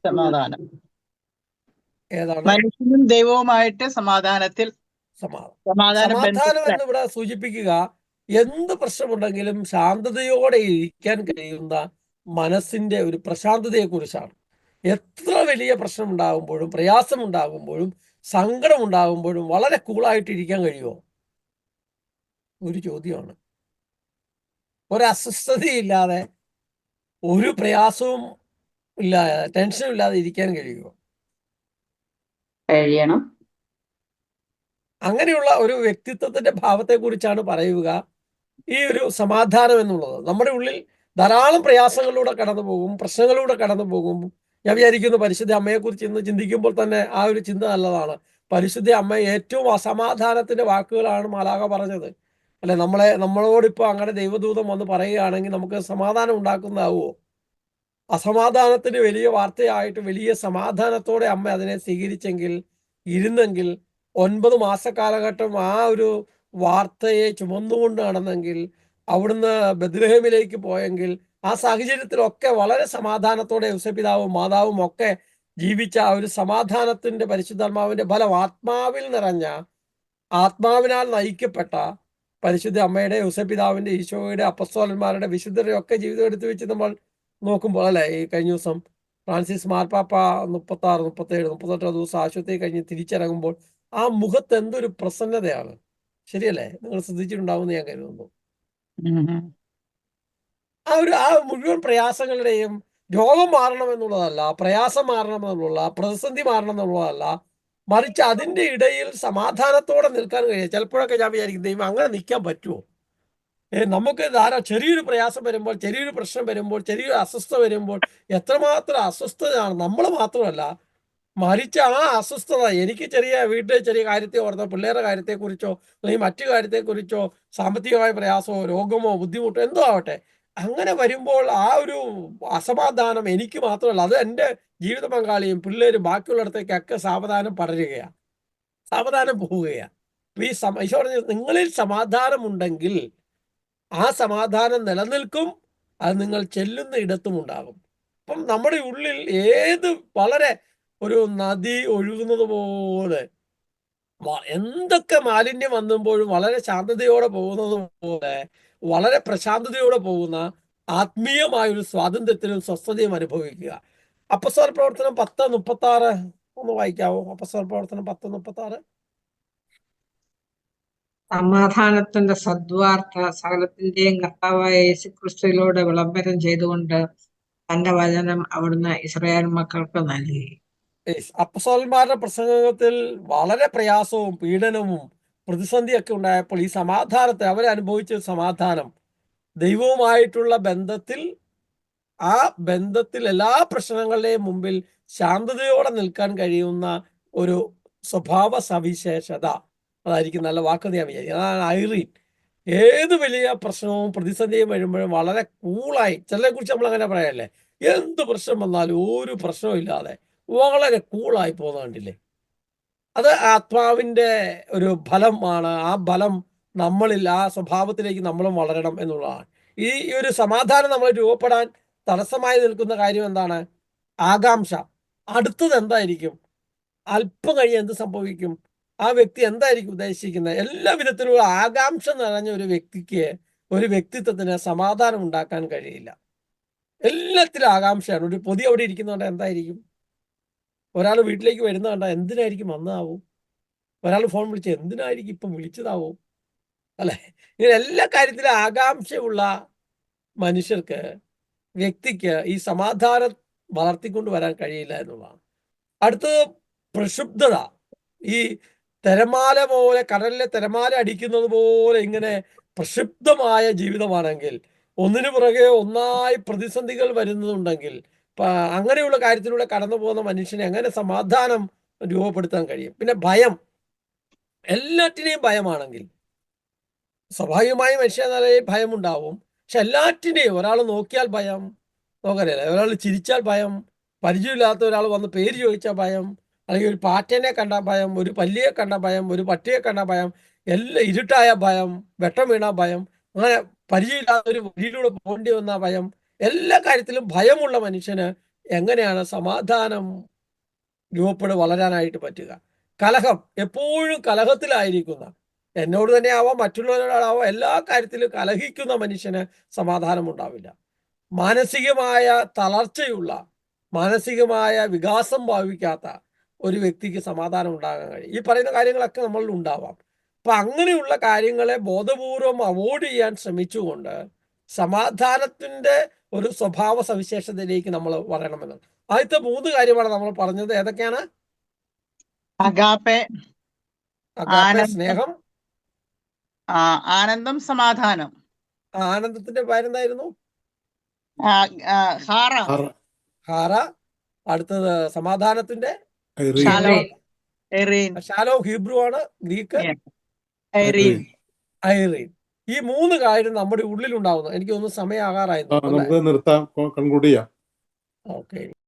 സമാധാനം. ഏതാണ്? മനുഷ്യനും ദൈവവുമായിട്ട് സമാധാനത്തിൽ സമാധാനം എന്ന് ഇവിടെ സൂചിപ്പിക്കുക, എന്ത് പ്രശ്നമുണ്ടെങ്കിലും ശാന്തതയോടെ ഇരിക്കാൻ കഴിയുന്ന മനസ്സിന്റെ ഒരു പ്രശാന്തതയെ കുറിച്ചാണ്. എത്ര വലിയ പ്രശ്നം ഉണ്ടാകുമ്പോഴും, പ്രയാസം ഉണ്ടാകുമ്പോഴും, സങ്കടം ഉണ്ടാകുമ്പോഴും വളരെ കൂളായിട്ട് ഇരിക്കാൻ കഴിയുമോ? ഒരു ചോദ്യമാണ്. ഒരസ്വസ്ഥതയില്ലാതെ, ഒരു പ്രയാസവും ഇല്ലാതെ, ടെൻഷനും ഇല്ലാതെ ഇരിക്കാൻ കഴിയുമോ? കഴിയണം. അങ്ങനെയുള്ള ഒരു വ്യക്തിത്വത്തിന്റെ ഭാവത്തെ കുറിച്ചാണ് പറയുക ഈ ഒരു സമാധാനം എന്നുള്ളത്. നമ്മുടെ ഉള്ളിൽ ധാരാളം പ്രയാസങ്ങളിലൂടെ കടന്നു പോകും, പ്രശ്നങ്ങളിലൂടെ കടന്നു പോകും. ഞാൻ വിചാരിക്കുന്നു പരിശുദ്ധ അമ്മയെക്കുറിച്ച് ഇന്ന് ചിന്തിക്കുമ്പോൾ തന്നെ ആ ഒരു ചിന്ത നല്ലതാണ്. പരിശുദ്ധ അമ്മ ഏറ്റവും അസമാധാനത്തിന്റെ വാക്കുകളാണ് മാലാഖ പറഞ്ഞത്. അല്ലെ, നമ്മളോടിപ്പോൾ അങ്ങനെ ദൈവദൂതം വന്ന് പറയുകയാണെങ്കിൽ നമുക്ക് സമാധാനം ഉണ്ടാക്കുന്നതാവുമോ? അസമാധാനത്തിന് വലിയ വാർത്തയായിട്ട് വലിയ സമാധാനത്തോടെ അമ്മ അതിനെ സ്വീകരിച്ചെങ്കിൽ, ഇരുന്നെങ്കിൽ, 9 മാസക്കാലഘട്ടം ആ ഒരു വാർത്തയെ ചുമന്നുകൊണ്ട് നടന്നെങ്കിൽ, അവിടുന്ന് ബത്ലഹേമിലേക്ക് പോയെങ്കിൽ, ആ സാഹചര്യത്തിലൊക്കെ വളരെ സമാധാനത്തോടെ ഔസേപ്പിതാവും മാതാവും ഒക്കെ ജീവിച്ച ആ ഒരു സമാധാനത്തിന്റെ പരിശുദ്ധാത്മാവിന്റെ ഫലം, ആത്മാവിൽ നിറഞ്ഞ, ആത്മാവിനാൽ നയിക്കപ്പെട്ട പരിശുദ്ധ അമ്മയുടെ, ഔസേപ്പിതാവിന്റെ, ഈശോയുടെ, അപ്പസ്തോലന്മാരുടെ, വിശുദ്ധരുടെ ഒക്കെ ജീവിതം എടുത്തു വെച്ച് നമ്മൾ നോക്കുമ്പോൾ, അല്ലെ, ഈ കഴിഞ്ഞ ദിവസം ഫ്രാൻസിസ് മാർപ്പാപ്പ 36, 37, 38 ദിവസം ആശുപത്രി കഴിഞ്ഞ് തിരിച്ചിറങ്ങുമ്പോൾ ആ മുഖത്ത് എന്തൊരു പ്രസന്നതയാണ്. ശരിയല്ലേ? നിങ്ങൾ ശ്രദ്ധിച്ചിട്ടുണ്ടാവുമെന്ന് ഞാൻ കരുതുന്നു. ആ മുഴുവൻ പ്രയാസങ്ങളുടെയും രോഗം മാറണമെന്നുള്ളതല്ല, പ്രയാസം മാറണമെന്നുള്ള, പ്രതിസന്ധി മാറണമെന്നുള്ളതല്ല, മറിച്ച് അതിൻ്റെ ഇടയിൽ സമാധാനത്തോടെ നിൽക്കാൻ കഴിയുക. ചിലപ്പോഴൊക്കെ ഞാൻ വിചാരിക്കും, ദൈവം അങ്ങനെ നിൽക്കാൻ പറ്റുമോ? നമുക്ക് ചെറിയൊരു പ്രയാസം വരുമ്പോൾ, ചെറിയൊരു പ്രശ്നം വരുമ്പോൾ, ചെറിയൊരു അസ്വസ്ഥത വരുമ്പോൾ എത്രമാത്രം അസ്വസ്ഥതയാണ്. നമ്മൾ മാത്രമല്ല, മറിച്ച് ആ അസ്വസ്ഥത എനിക്ക് വീട്ടിലെ ചെറിയ കാര്യത്തെ ഓർത്തോ, പിള്ളേരുടെ കാര്യത്തെക്കുറിച്ചോ, അല്ലെങ്കിൽ മറ്റു കാര്യത്തെക്കുറിച്ചോ, സാമ്പത്തികമായ പ്രയാസമോ, രോഗമോ, ബുദ്ധിമുട്ടോ എന്തോ ആവട്ടെ, അങ്ങനെ വരുമ്പോൾ ആ ഒരു അസമാധാനം എനിക്ക് മാത്രമല്ല, അത് എൻ്റെ ജീവിത പങ്കാളിയും പിള്ളേരും ബാക്കിയുള്ളിടത്തേക്കൊക്കെ സാവധാനം പടരുകയാണ്, സാവധാനം പോവുകയാണ്. ഈ ഈശോ പറഞ്ഞ നിങ്ങളിൽ സമാധാനമുണ്ടെങ്കിൽ ആ സമാധാനം നിലനിൽക്കും, അത് നിങ്ങൾ ചെല്ലുന്ന ഇടത്തും ഉണ്ടാകും. അപ്പം നമ്മുടെ ഉള്ളിൽ വളരെ ഒരു നദി ഒഴുകുന്നത് പോലെ എന്തൊക്കെ മാലിന്യം വന്നുമ്പോഴും വളരെ ശാന്തതയോടെ പോകുന്നത് പോലെ വളരെ പ്രശാന്തതയോടെ പോകുന്ന ആത്മീയമായൊരു സ്വാതന്ത്ര്യത്തിലും സ്വസ്ഥതയും അനുഭവിക്കുക. അപ്പസ്തോല പ്രവർത്തനം 10:36 ഒന്ന് വായിക്കാവോ? അപ്പസ്തോല പ്രവർത്തനം 10:36. സമാധാനത്തിന്റെ സദ്വാർത്ത സകലത്തിന്റെയും കർത്താവായ യേശുക്രിസ്തുവിലൂടെ വിളംബരം ചെയ്തുകൊണ്ട് തന്റെ വചനം അവിടുന്ന് ഇസ്രായേൽ മക്കൾക്ക് നൽകി. അപ്പസ്തോലന്മാരുടെ പ്രസംഗത്തിൽ വളരെ പ്രയാസവും പീഡനവും പ്രതിസന്ധിയൊക്കെ ഉണ്ടായപ്പോൾ ഈ സമാധാനത്തെ അവരനുഭവിച്ച സമാധാനം ദൈവവുമായിട്ടുള്ള ബന്ധത്തിൽ, ആ ബന്ധത്തിൽ എല്ലാ പ്രശ്നങ്ങളുടെയും മുമ്പിൽ ശാന്തതയോടെ നിൽക്കാൻ കഴിയുന്ന ഒരു സ്വഭാവ സവിശേഷത, അതായിരിക്കും നല്ല വാക്കെന്ന് ഞാൻ വിചാരിക്കും. അതാണ് ഐറീൻ. ഏത് വലിയ പ്രശ്നവും പ്രതിസന്ധിയും വരുമ്പോഴും വളരെ കൂളായി, ചിലരെ കുറിച്ച് നമ്മൾ അങ്ങനെ പറയല്ലേ, എന്ത് പ്രശ്നം വന്നാലും ഒരു പ്രശ്നവും ഇല്ലാതെ വളരെ കൂളായി പോകുന്ന കണ്ടില്ലേ? അത് ആത്മാവിൻ്റെ ഒരു ഫലമാണ്. ആ ഫലം നമ്മളിൽ, ആ സ്വഭാവത്തിലേക്ക് നമ്മളും വളരണം എന്നുള്ളതാണ്. ഈ ഒരു സമാധാനം നമ്മൾ രൂപപ്പെടാൻ തടസ്സമായി നിൽക്കുന്ന കാര്യം എന്താണ്? ആകാംക്ഷ. അടുത്തത് എന്തായിരിക്കും? അല്പം കഴിഞ്ഞ് എന്ത് സംഭവിക്കും? ആ വ്യക്തി എന്തായിരിക്കും ഉദ്ദേശിക്കുന്നത്? എല്ലാ വിധത്തിലുള്ള ആകാംക്ഷ നിറഞ്ഞ ഒരു വ്യക്തിക്ക്, ഒരു വ്യക്തിത്വത്തിന് സമാധാനം ഉണ്ടാക്കാൻ കഴിയില്ല. എല്ലാത്തിലും ആകാംക്ഷയാണ്. ഒരു പൊതി അവിടെ ഇരിക്കുന്നതുകൊണ്ട് എന്തായിരിക്കും? ഒരാൾ വീട്ടിലേക്ക് വരുന്ന കണ്ടാൽ എന്തിനായിരിക്കും വന്നതാവും? ഒരാൾ ഫോൺ വിളിച്ച് എന്തിനായിരിക്കും ഇപ്പം വിളിച്ചതാവും? അല്ലെ? ഇങ്ങനെ എല്ലാ കാര്യത്തിലും ആകാംക്ഷയുള്ള മനുഷ്യർക്ക്, വ്യക്തിക്ക് ഈ സമാധാനം വളർത്തിക്കൊണ്ട് വരാൻ കഴിയില്ല എന്നുള്ളതാണ്. അടുത്തത് പ്രക്ഷുബ്ധത. ഈ തിരമാല പോലെ, കടലിലെ തിരമാല അടിക്കുന്നത് പോലെ ഇങ്ങനെ പ്രക്ഷുബ്ധമായ ജീവിതമാണെങ്കിൽ, ഒന്നിനു പുറകെ ഒന്നായി പ്രതിസന്ധികൾ വരുന്നതുണ്ടെങ്കിൽ, അങ്ങനെയുള്ള കാര്യത്തിലൂടെ കടന്നു പോകുന്ന മനുഷ്യനെ എങ്ങനെ സമാധാനം രൂപപ്പെടുത്താൻ കഴിയും? പിന്നെ ഭയം. എല്ലാറ്റിനെയും ഭയമാണെങ്കിൽ സ്വാഭാവികമായി മനുഷ്യ നിലയിൽ ഭയമുണ്ടാവും. പക്ഷെ എല്ലാറ്റിനെയും, ഒരാൾ നോക്കിയാൽ ഭയം, നോക്കറിയില്ല, ഒരാൾ ചിരിച്ചാൽ ഭയം, പരിചയമില്ലാത്ത ഒരാൾ വന്ന് പേര് ചോദിച്ചാൽ ഭയം, അല്ലെങ്കിൽ ഒരു പാറ്റേനെ കണ്ട ഭയം, ഒരു പല്ലിയെ കണ്ട ഭയം, ഒരു പട്ടിയെ കണ്ട ഭയം, ഇരുട്ടായ ഭയം, വെട്ടം വീണ ഭയം, അങ്ങനെ പരിചയമില്ലാത്ത ഒരു വഴിയിലൂടെ പോകേണ്ടി വന്ന ഭയം, എല്ലാ കാര്യത്തിലും ഭയമുള്ള മനുഷ്യന് എങ്ങനെയാണ് സമാധാനം വളരാനായിട്ട് പറ്റുക? കലഹം. എപ്പോഴും കലഹത്തിലായിരിക്കുന്ന, എന്നോട് തന്നെ ആവാം, മറ്റുള്ളവരോടാവാം, എല്ലാ കാര്യത്തിലും കലഹിക്കുന്ന മനുഷ്യന് സമാധാനം ഉണ്ടാവില്ല. മാനസികമായ തളർച്ചയുള്ള, മാനസികമായ വികാസം ഭാവിക്കാത്ത ഒരു വ്യക്തിക്ക് സമാധാനം ഉണ്ടാകാൻ കഴിയും. ഈ പറയുന്ന കാര്യങ്ങളൊക്കെ നമ്മളിൽ ഉണ്ടാവാം. അപ്പൊ അങ്ങനെയുള്ള കാര്യങ്ങളെ ബോധപൂർവം അവോയ്ഡ് ചെയ്യാൻ ശ്രമിച്ചുകൊണ്ട് സമാധാനത്തിന്റെ ഒരു സ്വഭാവ സവിശേഷതയിലേക്ക് നമ്മൾ വരണമെന്ന്. ആദ്യത്തെ 3 കാര്യമാണ് നമ്മൾ പറഞ്ഞത്. ഏതൊക്കെയാണ്? അഗാപ്പെ, സ്നേഹം, ആനന്ദം, സമാധാനം. ആനന്ദത്തിന്റെ പേരെന്തായിരുന്നു? ഹാറ. ഹാര. അടുത്തത് സമാധാനത്തിന്റെ ഷാലോ. ഹീബ്രു ആണ്, ഗ്രീക്ക് ഐറീൻ. ഐറീൻ. ഈ 3 കാര്യം നമ്മുടെ ഉള്ളിൽ ഉണ്ടാവുന്നു. എനിക്ക് തോന്നുന്നു സമയമാകാറായിരുന്നു. നമുക്ക് നിർത്താം, കൺക്ലൂഡ് ചെയ്യാം. ഓക്കെ.